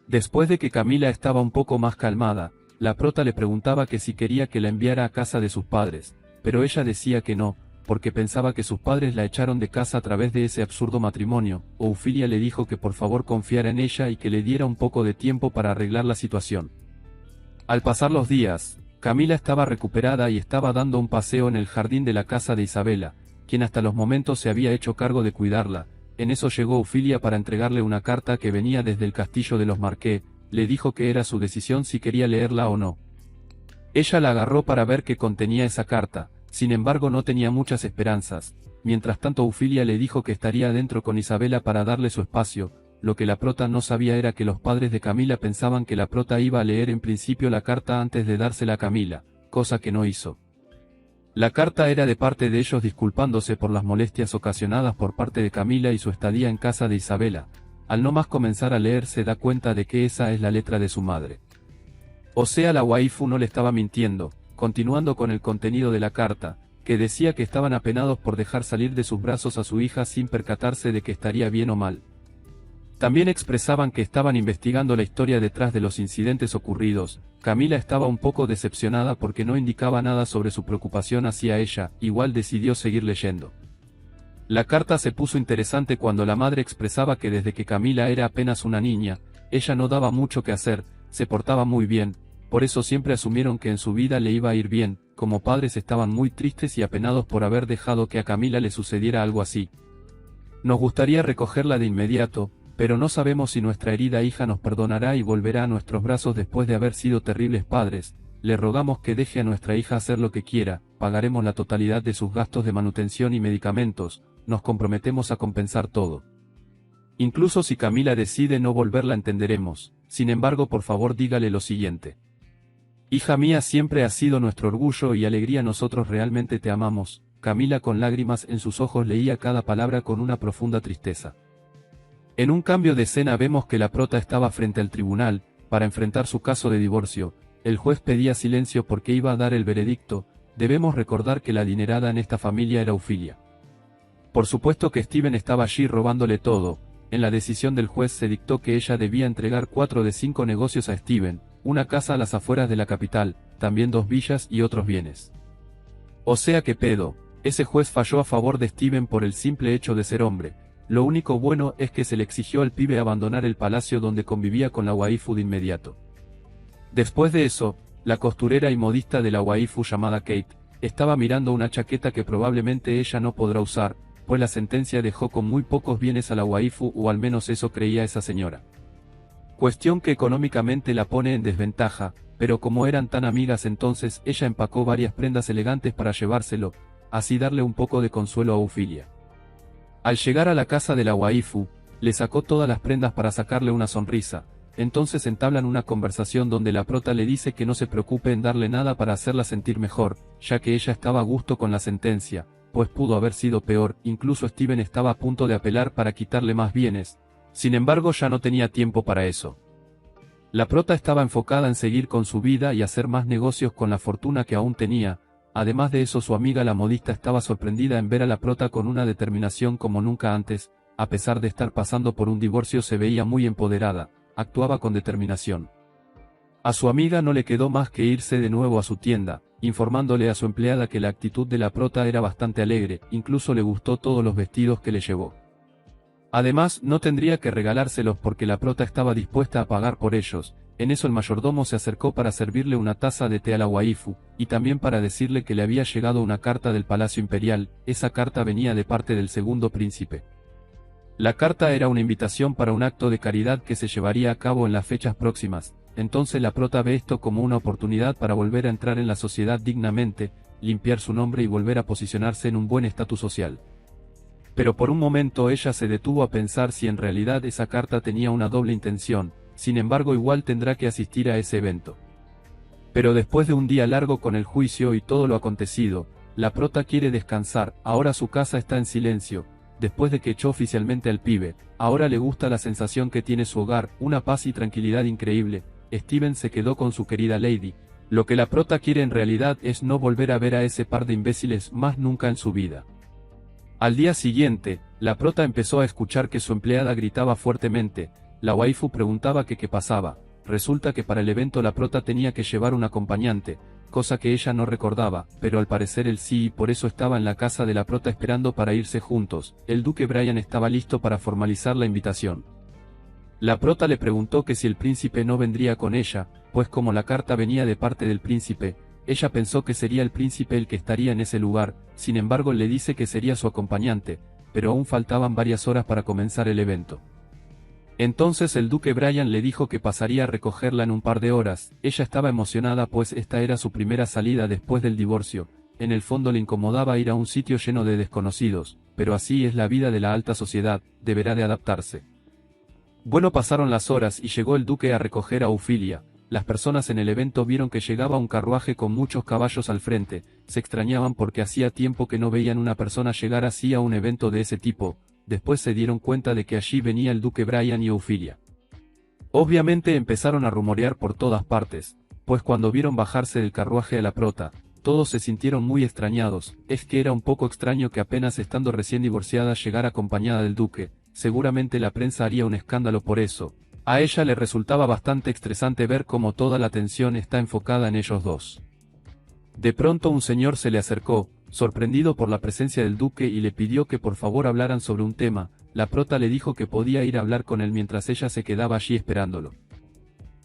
Después de que Camila estaba un poco más calmada, la prota le preguntaba que si quería que la enviara a casa de sus padres, pero ella decía que no, porque pensaba que sus padres la echaron de casa a través de ese absurdo matrimonio. Ophelia le dijo que por favor confiara en ella y que le diera un poco de tiempo para arreglar la situación. Al pasar los días, Camila estaba recuperada y estaba dando un paseo en el jardín de la casa de Isabela, quien hasta los momentos se había hecho cargo de cuidarla. En eso llegó Ophelia para entregarle una carta que venía desde el castillo de los Marquet. Le dijo que era su decisión si quería leerla o no. Ella la agarró para ver qué contenía esa carta, sin embargo no tenía muchas esperanzas. Mientras tanto Ophelia le dijo que estaría adentro con Isabela para darle su espacio. Lo que la prota no sabía era que los padres de Camila pensaban que la prota iba a leer en principio la carta antes de dársela a Camila, cosa que no hizo. La carta era de parte de ellos disculpándose por las molestias ocasionadas por parte de Camila y su estadía en casa de Isabela. Al no más comenzar a leer se da cuenta de que esa es la letra de su madre. O sea, la waifu no le estaba mintiendo, continuando con el contenido de la carta, que decía que estaban apenados por dejar salir de sus brazos a su hija sin percatarse de que estaría bien o mal. También expresaban que estaban investigando la historia detrás de los incidentes ocurridos. Camila estaba un poco decepcionada porque no indicaba nada sobre su preocupación hacia ella, igual decidió seguir leyendo. La carta se puso interesante cuando la madre expresaba que desde que Camila era apenas una niña, ella no daba mucho que hacer, se portaba muy bien, por eso siempre asumieron que en su vida le iba a ir bien. Como padres estaban muy tristes y apenados por haber dejado que a Camila le sucediera algo así. Nos gustaría recogerla de inmediato, pero no sabemos si nuestra herida hija nos perdonará y volverá a nuestros brazos después de haber sido terribles padres. Le rogamos que deje a nuestra hija hacer lo que quiera, pagaremos la totalidad de sus gastos de manutención y medicamentos, nos comprometemos a compensar todo. Incluso si Camila decide no volver la entenderemos, sin embargo por favor dígale lo siguiente. Hija mía, siempre has sido nuestro orgullo y alegría, nosotros realmente te amamos. Camila con lágrimas en sus ojos leía cada palabra con una profunda tristeza. En un cambio de escena vemos que la prota estaba frente al tribunal, para enfrentar su caso de divorcio. El juez pedía silencio porque iba a dar el veredicto. Debemos recordar que la adinerada en esta familia era Ofilia. Por supuesto que Steven estaba allí robándole todo. En la decisión del juez se dictó que ella debía entregar 4 de 5 negocios a Steven, una casa a las afueras de la capital, también 2 villas y otros bienes. O sea que pedo, ese juez falló a favor de Steven por el simple hecho de ser hombre. Lo único bueno es que se le exigió al pibe abandonar el palacio donde convivía con la waifu de inmediato. Después de eso, la costurera y modista de la waifu llamada Kate, estaba mirando una chaqueta que probablemente ella no podrá usar, pues la sentencia dejó con muy pocos bienes a la waifu, o al menos eso creía esa señora. Cuestión que económicamente la pone en desventaja, pero como eran tan amigas entonces ella empacó varias prendas elegantes para llevárselo, así darle un poco de consuelo a Ofilia. Al llegar a la casa de la waifu, le sacó todas las prendas para sacarle una sonrisa. Entonces entablan una conversación donde la prota le dice que no se preocupe en darle nada para hacerla sentir mejor, ya que ella estaba a gusto con la sentencia, pues pudo haber sido peor. Incluso Steven estaba a punto de apelar para quitarle más bienes, sin embargo ya no tenía tiempo para eso. La prota estaba enfocada en seguir con su vida y hacer más negocios con la fortuna que aún tenía. Además de eso, su amiga la modista estaba sorprendida en ver a la prota con una determinación como nunca antes. A pesar de estar pasando por un divorcio, se veía muy empoderada, actuaba con determinación. A su amiga no le quedó más que irse de nuevo a su tienda, informándole a su empleada que la actitud de la prota era bastante alegre, incluso le gustó todos los vestidos que le llevó. Además, no tendría que regalárselos porque la prota estaba dispuesta a pagar por ellos. En eso el mayordomo se acercó para servirle una taza de té a la waifu, y también para decirle que le había llegado una carta del Palacio Imperial. Esa carta venía de parte del segundo príncipe. La carta era una invitación para un acto de caridad que se llevaría a cabo en las fechas próximas. Entonces la prota ve esto como una oportunidad para volver a entrar en la sociedad dignamente, limpiar su nombre y volver a posicionarse en un buen estatus social. Pero por un momento ella se detuvo a pensar si en realidad esa carta tenía una doble intención. Sin embargo, igual tendrá que asistir a ese evento. Pero después de un día largo con el juicio y todo lo acontecido, la prota quiere descansar. Ahora su casa está en silencio. Después de que echó oficialmente al pibe, ahora le gusta la sensación que tiene su hogar, una paz y tranquilidad increíble. Steven se quedó con su querida Lady. Lo que la prota quiere en realidad es no volver a ver a ese par de imbéciles más nunca en su vida. Al día siguiente, la prota empezó a escuchar que su empleada gritaba fuertemente. La waifu preguntaba que qué pasaba. Resulta que para el evento la prota tenía que llevar un acompañante, cosa que ella no recordaba, pero al parecer él sí, y por eso estaba en la casa de la prota esperando para irse juntos. El duque Brian estaba listo para formalizar la invitación. La prota le preguntó que si el príncipe no vendría con ella, pues como la carta venía de parte del príncipe, ella pensó que sería el príncipe el que estaría en ese lugar. Sin embargo, le dice que sería su acompañante, pero aún faltaban varias horas para comenzar el evento. Entonces el duque Brian le dijo que pasaría a recogerla en un par de horas. Ella estaba emocionada pues esta era su primera salida después del divorcio. En el fondo le incomodaba ir a un sitio lleno de desconocidos, pero así es la vida de la alta sociedad, deberá de adaptarse. Bueno, pasaron las horas y llegó el duque a recoger a Ofilia. Las personas en el evento vieron que llegaba un carruaje con muchos caballos al frente, se extrañaban porque hacía tiempo que no veían una persona llegar así a un evento de ese tipo. Después se dieron cuenta de que allí venía el duque Brian y Ofilia. Obviamente empezaron a rumorear por todas partes, pues cuando vieron bajarse del carruaje a la prota, todos se sintieron muy extrañados. Es que era un poco extraño que apenas estando recién divorciada llegara acompañada del duque. Seguramente la prensa haría un escándalo por eso. A ella le resultaba bastante estresante ver cómo toda la atención está enfocada en ellos dos. De pronto un señor se le acercó, sorprendido por la presencia del duque, y le pidió que por favor hablaran sobre un tema. La prota le dijo que podía ir a hablar con él mientras ella se quedaba allí esperándolo.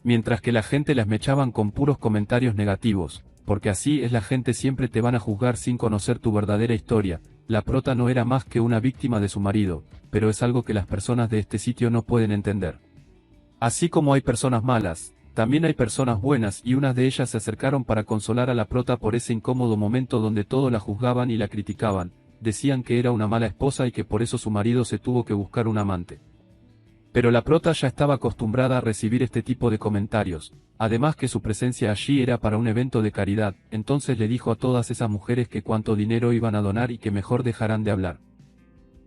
Mientras que la gente las mechaban con puros comentarios negativos, porque así es la gente, siempre te van a juzgar sin conocer tu verdadera historia. la prota no era más que una víctima de su marido, pero es algo que las personas de este sitio no pueden entender. Así como hay personas malas, también hay personas buenas y unas de ellas se acercaron para consolar a la prota por ese incómodo momento donde todos la juzgaban y la criticaban, decían que era una mala esposa y que por eso su marido se tuvo que buscar un amante. Pero la prota ya estaba acostumbrada a recibir este tipo de comentarios, además que su presencia allí era para un evento de caridad, entonces le dijo a todas esas mujeres que cuánto dinero iban a donar y que mejor dejaran de hablar.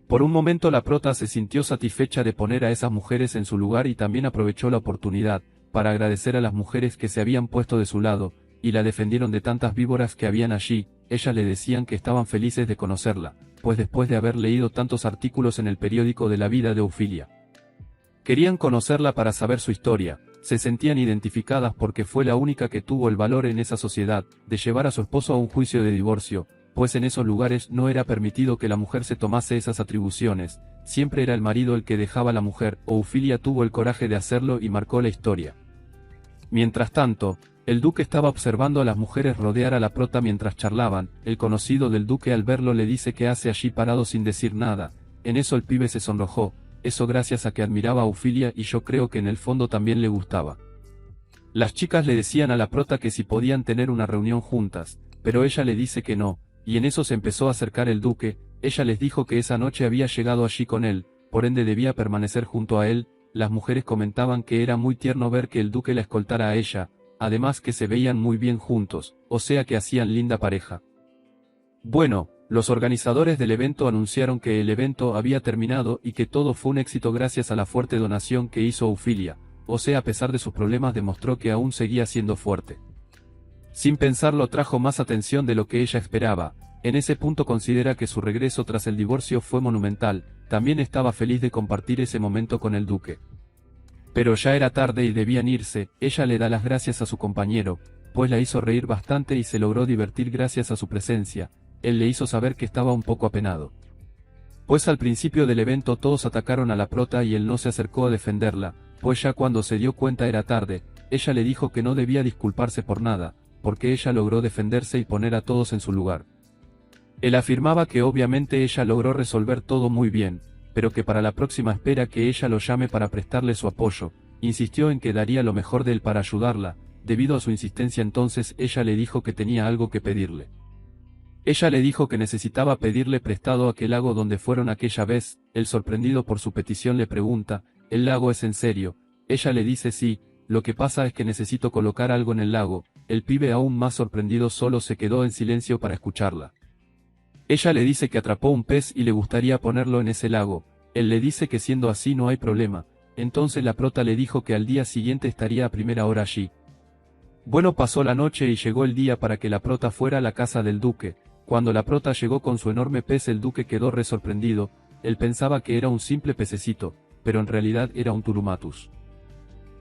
Por un momento la prota se sintió satisfecha de poner a esas mujeres en su lugar y también aprovechó la oportunidad, para agradecer a las mujeres que se habían puesto de su lado, y la defendieron de tantas víboras que habían allí. Ellas le decían que estaban felices de conocerla, pues después de haber leído tantos artículos en el periódico de la vida de Ofilia, querían conocerla para saber su historia, se sentían identificadas porque fue la única que tuvo el valor en esa sociedad, de llevar a su esposo a un juicio de divorcio, pues en esos lugares no era permitido que la mujer se tomase esas atribuciones, siempre era el marido el que dejaba a la mujer. Ofilia tuvo el coraje de hacerlo y marcó la historia. Mientras tanto, el duque estaba observando a las mujeres rodear a la prota mientras charlaban. El conocido del duque al verlo le dice que hace allí parado sin decir nada. En eso el pibe se sonrojó, eso gracias a que admiraba a Ofilia y yo creo que en el fondo también le gustaba. Las chicas le decían a la prota que si podían tener una reunión juntas, pero ella le dice que no, y en eso se empezó a acercar el duque. Ella les dijo que esa noche había llegado allí con él, por ende debía permanecer junto a él. Las mujeres comentaban que era muy tierno ver que el duque la escoltara a ella, además que se veían muy bien juntos, o sea que hacían linda pareja. Bueno, los organizadores del evento anunciaron que el evento había terminado y que todo fue un éxito gracias a la fuerte donación que hizo Ofilia, o sea a pesar de sus problemas demostró que aún seguía siendo fuerte. Sin pensarlo trajo más atención de lo que ella esperaba. En ese punto considera que su regreso tras el divorcio fue monumental, también estaba feliz de compartir ese momento con el duque. Pero ya era tarde y debían irse. Ella le da las gracias a su compañero, pues la hizo reír bastante y se logró divertir gracias a su presencia. Él le hizo saber que estaba un poco apenado, pues al principio del evento todos atacaron a la prota y él no se acercó a defenderla, pues ya cuando se dio cuenta era tarde. Ella le dijo que no debía disculparse por nada, porque ella logró defenderse y poner a todos en su lugar. Él afirmaba que obviamente ella logró resolver todo muy bien, pero que para la próxima espera que ella lo llame para prestarle su apoyo. Insistió en que daría lo mejor de él para ayudarla. Debido a su insistencia entonces ella le dijo que tenía algo que pedirle. Ella le dijo que necesitaba pedirle prestado aquel lago donde fueron aquella vez. Él, sorprendido por su petición, le pregunta, ¿el lago es en serio? Ella le dice sí, lo que pasa es que necesito colocar algo en el lago. El pibe, aún más sorprendido, solo se quedó en silencio para escucharla. Ella le dice que atrapó un pez y le gustaría ponerlo en ese lago. Él le dice que siendo así no hay problema. Entonces la prota le dijo que al día siguiente estaría a primera hora allí. Bueno, pasó la noche y llegó el día para que la prota fuera a la casa del duque. Cuando la prota llegó con su enorme pez, el duque quedó re sorprendido. Él pensaba que era un simple pececito, pero en realidad era un turumatus.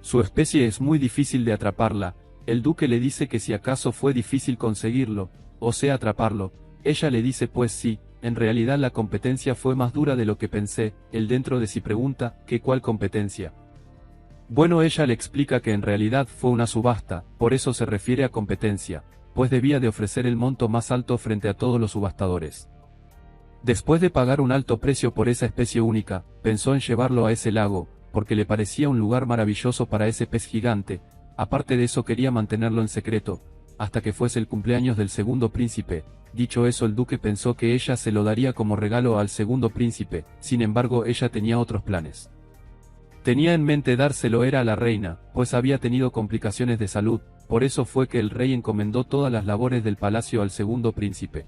Su especie es muy difícil de atraparla. El duque le dice que si acaso fue difícil conseguirlo, o sea atraparlo. Ella le dice pues sí, en realidad la competencia fue más dura de lo que pensé. Él dentro de sí pregunta, ¿qué cuál competencia? Bueno, ella le explica que en realidad fue una subasta, por eso se refiere a competencia, pues debía de ofrecer el monto más alto frente a todos los subastadores. Después de pagar un alto precio por esa especie única, pensó en llevarlo a ese lago, porque le parecía un lugar maravilloso para ese pez gigante. Aparte de eso quería mantenerlo en secreto, hasta que fuese el cumpleaños del segundo príncipe. Dicho eso, el duque pensó que ella se lo daría como regalo al segundo príncipe. Sin embargo, ella tenía otros planes. Tenía en mente dárselo era a la reina, pues había tenido complicaciones de salud. Por eso fue que el rey encomendó todas las labores del palacio al segundo príncipe.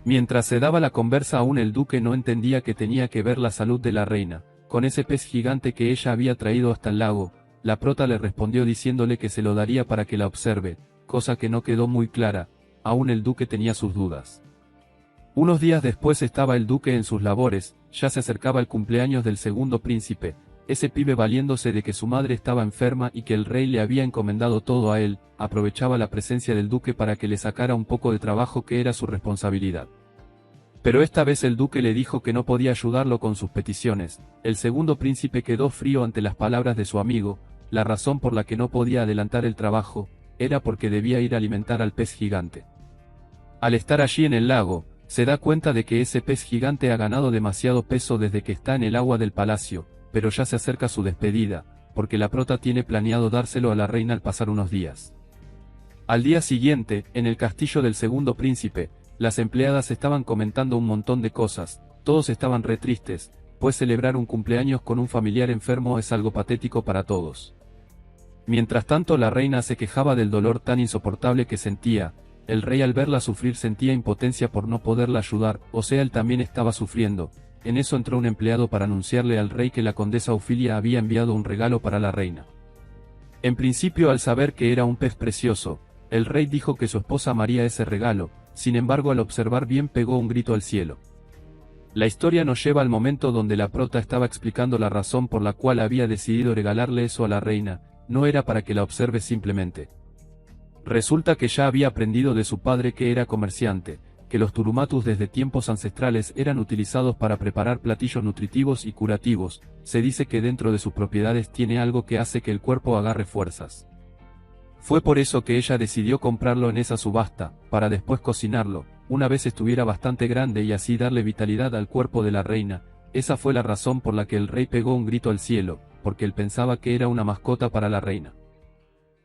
Mientras se daba la conversa, aún el duque no entendía que tenía que ver la salud de la reina con ese pez gigante que ella había traído hasta el lago. La prota le respondió diciéndole que se lo daría para que la observe, cosa que no quedó muy clara. Aún el duque tenía sus dudas. Unos días después estaba el duque en sus labores, ya se acercaba el cumpleaños del segundo príncipe. Ese pibe, valiéndose de que su madre estaba enferma y que el rey le había encomendado todo a él, aprovechaba la presencia del duque para que le sacara un poco de trabajo que era su responsabilidad. Pero esta vez el duque le dijo que no podía ayudarlo con sus peticiones. El segundo príncipe quedó frío ante las palabras de su amigo. La razón por la que no podía adelantar el trabajo era porque debía ir a alimentar al pez gigante. Al estar allí en el lago, Se da cuenta de que ese pez gigante ha ganado demasiado peso desde que está en el agua del palacio, pero ya se acerca su despedida, porque la prota tiene planeado dárselo a la reina al pasar unos días. Al día siguiente, en el castillo del segundo príncipe, las empleadas estaban comentando un montón de cosas, todos estaban re tristes, pues celebrar un cumpleaños con un familiar enfermo es algo patético para todos. Mientras tanto la reina se quejaba del dolor tan insoportable que sentía, el rey al verla sufrir sentía impotencia por no poderla ayudar, o sea él también estaba sufriendo. En eso entró un empleado para anunciarle al rey que la condesa Ofilia había enviado un regalo para la reina. En principio al saber que era un pez precioso, el rey dijo que su esposa amaría ese regalo, sin embargo al observar bien pegó un grito al cielo. La historia nos lleva al momento donde la prota estaba explicando la razón por la cual había decidido regalarle eso a la reina, no era para que la observe simplemente. Resulta que ya había aprendido de su padre que era comerciante, que los turumatus desde tiempos ancestrales eran utilizados para preparar platillos nutritivos y curativos, se dice que dentro de sus propiedades tiene algo que hace que el cuerpo agarre fuerzas. Fue por eso que ella decidió comprarlo en esa subasta, para después cocinarlo, una vez estuviera bastante grande y así darle vitalidad al cuerpo de la reina. Esa fue la razón por la que el rey pegó un grito al cielo, porque él pensaba que era una mascota para la reina.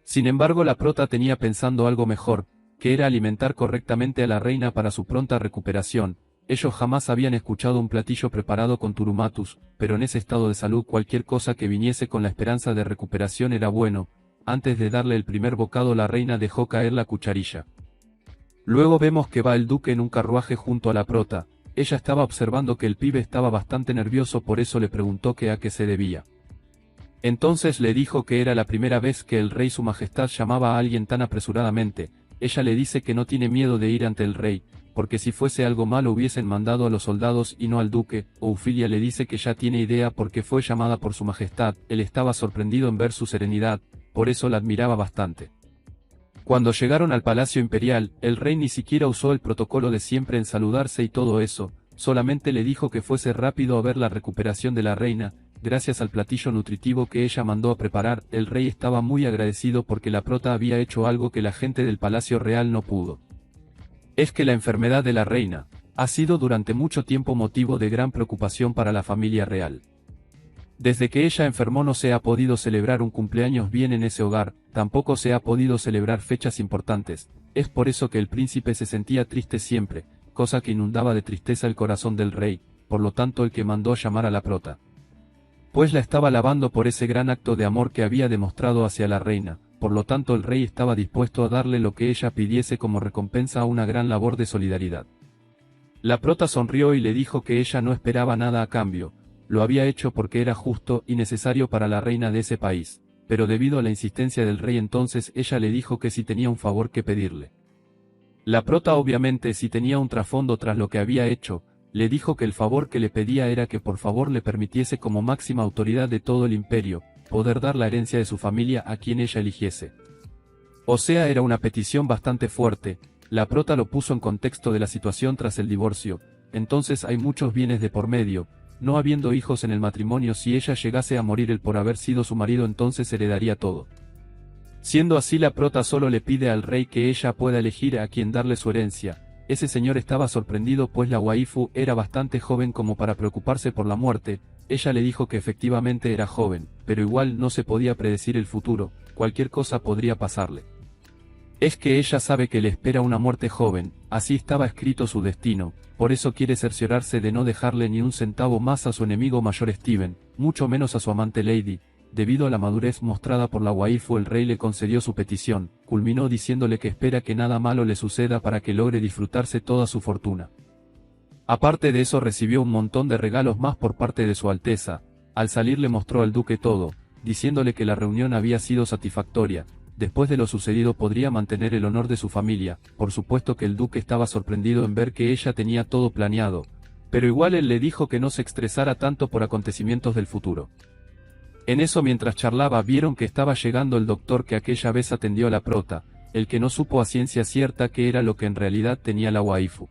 Sin embargo la prota tenía pensando algo mejor, que era alimentar correctamente a la reina para su pronta recuperación. Ellos jamás habían escuchado un platillo preparado con turumatus, pero en ese estado de salud cualquier cosa que viniese con la esperanza de recuperación era bueno. Antes de darle el primer bocado la reina dejó caer la cucharilla. Luego vemos que va el duque en un carruaje junto a la prota. Ella estaba observando que el pibe estaba bastante nervioso, por eso le preguntó que a qué se debía. Entonces le dijo que era la primera vez que el rey su majestad llamaba a alguien tan apresuradamente. Ella le dice que no tiene miedo de ir ante el rey, porque si fuese algo malo hubiesen mandado a los soldados y no al duque. Ofilia le dice que ya tiene idea porque fue llamada por su majestad. Él estaba sorprendido en ver su serenidad, por eso la admiraba bastante. Cuando llegaron al palacio imperial, el rey ni siquiera usó el protocolo de siempre en saludarse y todo eso, solamente le dijo que fuese rápido a ver la recuperación de la reina. Gracias al platillo nutritivo que ella mandó a preparar, el rey estaba muy agradecido porque la prota había hecho algo que la gente del palacio real no pudo. Es que la enfermedad de la reina ha sido durante mucho tiempo motivo de gran preocupación para la familia real. Desde que ella enfermó no se ha podido celebrar un cumpleaños bien en ese hogar, tampoco se ha podido celebrar fechas importantes. Es por eso que el príncipe se sentía triste siempre, cosa que inundaba de tristeza el corazón del rey, por lo tanto el que mandó llamar a la prota, pues la estaba alabando por ese gran acto de amor que había demostrado hacia la reina. Por lo tanto el rey estaba dispuesto a darle lo que ella pidiese como recompensa a una gran labor de solidaridad. La prota sonrió y le dijo que ella no esperaba nada a cambio, lo había hecho porque era justo y necesario para la reina de ese país, pero debido a la insistencia del rey entonces ella le dijo que si tenía un favor que pedirle. La prota obviamente si tenía un trasfondo tras lo que había hecho, le dijo que el favor que le pedía era que por favor le permitiese como máxima autoridad de todo el imperio, poder dar la herencia de su familia a quien ella eligiese. O sea, era una petición bastante fuerte. La prota lo puso en contexto de la situación tras el divorcio, entonces hay muchos bienes de por medio, no habiendo hijos en el matrimonio. Si ella llegase a morir él por haber sido su marido entonces heredaría todo. Siendo así la prota solo le pide al rey que ella pueda elegir a quien darle su herencia. Ese señor estaba sorprendido pues la waifu era bastante joven como para preocuparse por la muerte. Ella le dijo que efectivamente era joven, pero igual no se podía predecir el futuro, cualquier cosa podría pasarle. Es que ella sabe que le espera una muerte joven, así estaba escrito su destino, por eso quiere cerciorarse de no dejarle ni un centavo más a su enemigo mayor Steven, mucho menos a su amante Lady. Debido a la madurez mostrada por la waifu el rey le concedió su petición, culminó diciéndole que espera que nada malo le suceda para que logre disfrutarse toda su fortuna. Aparte de eso recibió un montón de regalos más por parte de su alteza. Al salir le mostró al duque todo, diciéndole que la reunión había sido satisfactoria. Después de lo sucedido podría mantener el honor de su familia. Por supuesto que el duque estaba sorprendido en ver que ella tenía todo planeado, pero igual él le dijo que no se estresara tanto por acontecimientos del futuro. En eso mientras charlaba vieron que estaba llegando el doctor que aquella vez atendió a la prota, el que no supo a ciencia cierta qué era lo que en realidad tenía la waifu.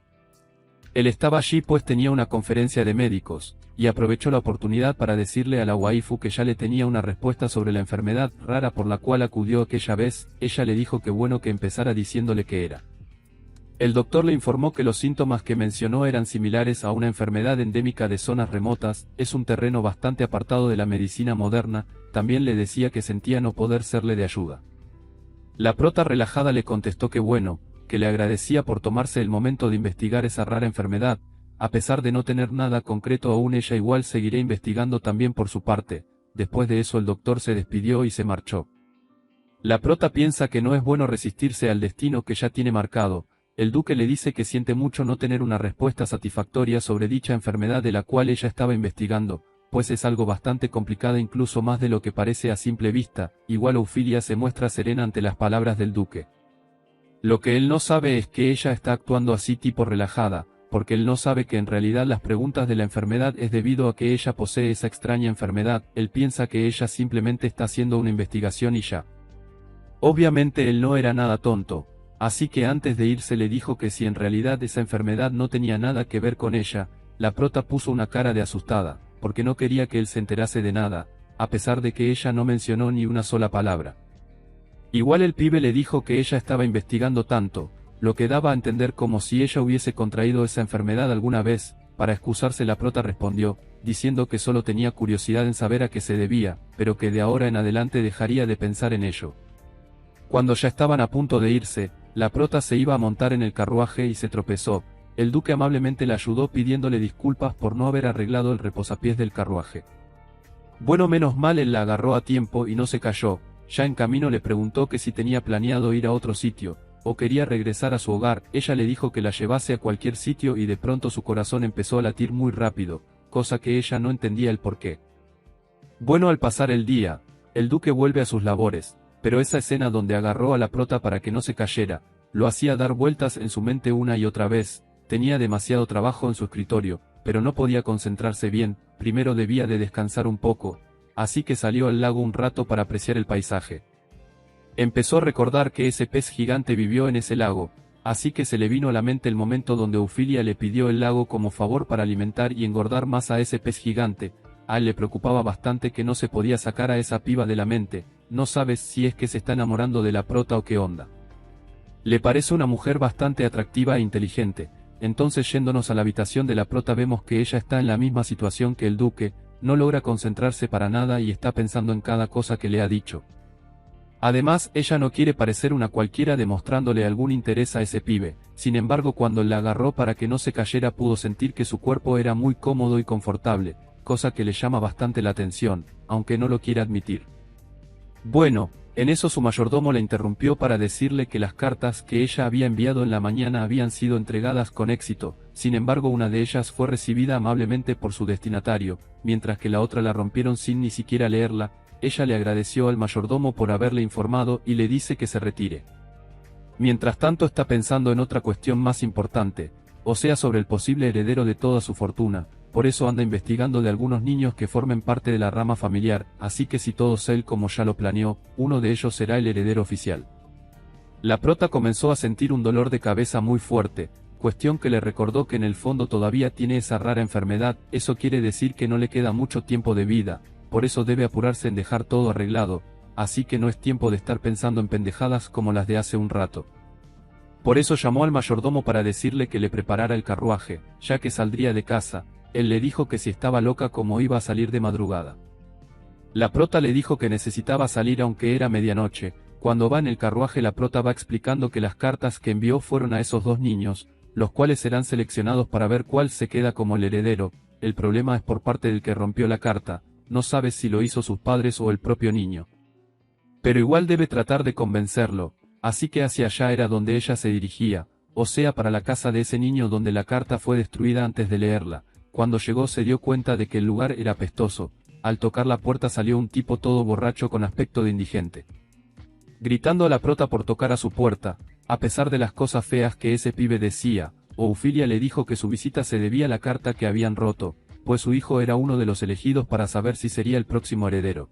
Él estaba allí pues tenía una conferencia de médicos, y aprovechó la oportunidad para decirle a la waifu que ya le tenía una respuesta sobre la enfermedad rara por la cual acudió aquella vez. Ella le dijo que bueno que empezara diciéndole qué era. El doctor le informó que los síntomas que mencionó eran similares a una enfermedad endémica de zonas remotas, es un terreno bastante apartado de la medicina moderna, también le decía que sentía no poder serle de ayuda. La prota relajada le contestó que bueno, que le agradecía por tomarse el momento de investigar esa rara enfermedad, a pesar de no tener nada concreto aún ella igual seguirá investigando también por su parte. Después de eso el doctor se despidió y se marchó. La prota piensa que no es bueno resistirse al destino que ya tiene marcado. El duque le dice que siente mucho no tener una respuesta satisfactoria sobre dicha enfermedad de la cual ella estaba investigando, pues es algo bastante complicada incluso más de lo que parece a simple vista. Igual Ofilia se muestra serena ante las palabras del duque. Lo que él no sabe es que ella está actuando así tipo relajada, porque él no sabe que en realidad las preguntas de la enfermedad es debido a que ella posee esa extraña enfermedad, él piensa que ella simplemente está haciendo una investigación y ya. Obviamente él no era nada tonto. Así que antes de irse le dijo que si en realidad esa enfermedad no tenía nada que ver con ella, la prota puso una cara de asustada, porque no quería que él se enterase de nada, a pesar de que ella no mencionó ni una sola palabra. Igual el pibe le dijo que ella estaba investigando tanto, lo que daba a entender como si ella hubiese contraído esa enfermedad alguna vez. Para excusarse la prota respondió, diciendo que solo tenía curiosidad en saber a qué se debía, pero que de ahora en adelante dejaría de pensar en ello. Cuando ya estaban a punto de irse, la prota se iba a montar en el carruaje y se tropezó. El duque amablemente la ayudó pidiéndole disculpas por no haber arreglado el reposapiés del carruaje. Bueno, menos mal él la agarró a tiempo y no se cayó. Ya en camino le preguntó que si tenía planeado ir a otro sitio, o quería regresar a su hogar. Ella le dijo que la llevase a cualquier sitio y de pronto su corazón empezó a latir muy rápido, cosa que ella no entendía el porqué. Bueno, al pasar el día, el duque vuelve a sus labores. Pero esa escena donde agarró a la prota para que no se cayera, lo hacía dar vueltas en su mente una y otra vez. Tenía demasiado trabajo en su escritorio, pero no podía concentrarse bien, primero debía de descansar un poco, así que salió al lago un rato para apreciar el paisaje. Empezó a recordar que ese pez gigante vivió en ese lago, así que se le vino a la mente el momento donde Ofilia le pidió el lago como favor para alimentar y engordar más a ese pez gigante. A él le preocupaba bastante que no se podía sacar a esa piba de la mente. No sabes si es que se está enamorando de la prota o qué onda. Le parece una mujer bastante atractiva e inteligente. Entonces yéndonos a la habitación de la prota vemos que ella está en la misma situación que el duque, no logra concentrarse para nada y está pensando en cada cosa que le ha dicho. Además, ella no quiere parecer una cualquiera demostrándole algún interés a ese pibe. Sin embargo, cuando la agarró para que no se cayera pudo sentir que su cuerpo era muy cómodo y confortable, cosa que le llama bastante la atención, aunque no lo quiera admitir. Bueno, en eso su mayordomo la interrumpió para decirle que las cartas que ella había enviado en la mañana habían sido entregadas con éxito. Sin embargo, una de ellas fue recibida amablemente por su destinatario, mientras que la otra la rompieron sin ni siquiera leerla. Ella le agradeció al mayordomo por haberle informado y le dice que se retire. Mientras tanto está pensando en otra cuestión más importante, o sea sobre el posible heredero de toda su fortuna. Por eso anda investigando de algunos niños que formen parte de la rama familiar, así que si todo sale como ya lo planeó, uno de ellos será el heredero oficial. La prota comenzó a sentir un dolor de cabeza muy fuerte, cuestión que le recordó que en el fondo todavía tiene esa rara enfermedad. Eso quiere decir que no le queda mucho tiempo de vida, por eso debe apurarse en dejar todo arreglado, así que no es tiempo de estar pensando en pendejadas como las de hace un rato. Por eso llamó al mayordomo para decirle que le preparara el carruaje, ya que saldría de casa. Él le dijo que si estaba loca como iba a salir de madrugada. La prota le dijo que necesitaba salir aunque era medianoche. Cuando va en el carruaje la prota va explicando que las cartas que envió fueron a esos dos niños, los cuales serán seleccionados para ver cuál se queda como el heredero. El problema es por parte del que rompió la carta, no sabe si lo hizo sus padres o el propio niño. Pero igual debe tratar de convencerlo, así que hacia allá era donde ella se dirigía, o sea para la casa de ese niño donde la carta fue destruida antes de leerla. Cuando llegó se dio cuenta de que el lugar era apestoso. Al tocar la puerta salió un tipo todo borracho con aspecto de indigente, gritando a la prota por tocar a su puerta. A pesar de las cosas feas que ese pibe decía, Ofilia le dijo que su visita se debía a la carta que habían roto, pues su hijo era uno de los elegidos para saber si sería el próximo heredero.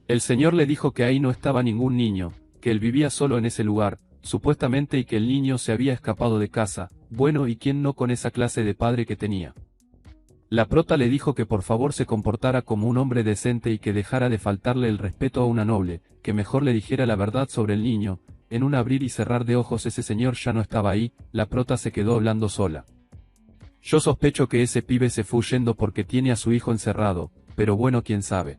El señor le dijo que ahí no estaba ningún niño, que él vivía solo en ese lugar, supuestamente, y que el niño se había escapado de casa. Bueno, ¿y quién no con esa clase de padre que tenía? La prota le dijo que por favor se comportara como un hombre decente y que dejara de faltarle el respeto a una noble, que mejor le dijera la verdad sobre el niño. En un abrir y cerrar de ojos ese señor ya no estaba ahí, la prota se quedó hablando sola. Yo sospecho que ese pibe se fue huyendo porque tiene a su hijo encerrado, pero bueno, quién sabe.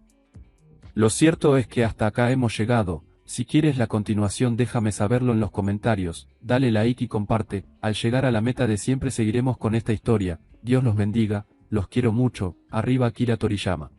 Lo cierto es que hasta acá hemos llegado. Si quieres la continuación déjame saberlo en los comentarios, dale like y comparte. Al llegar a la meta de siempre seguiremos con esta historia. Dios los bendiga, los quiero mucho, arriba Akira Toriyama.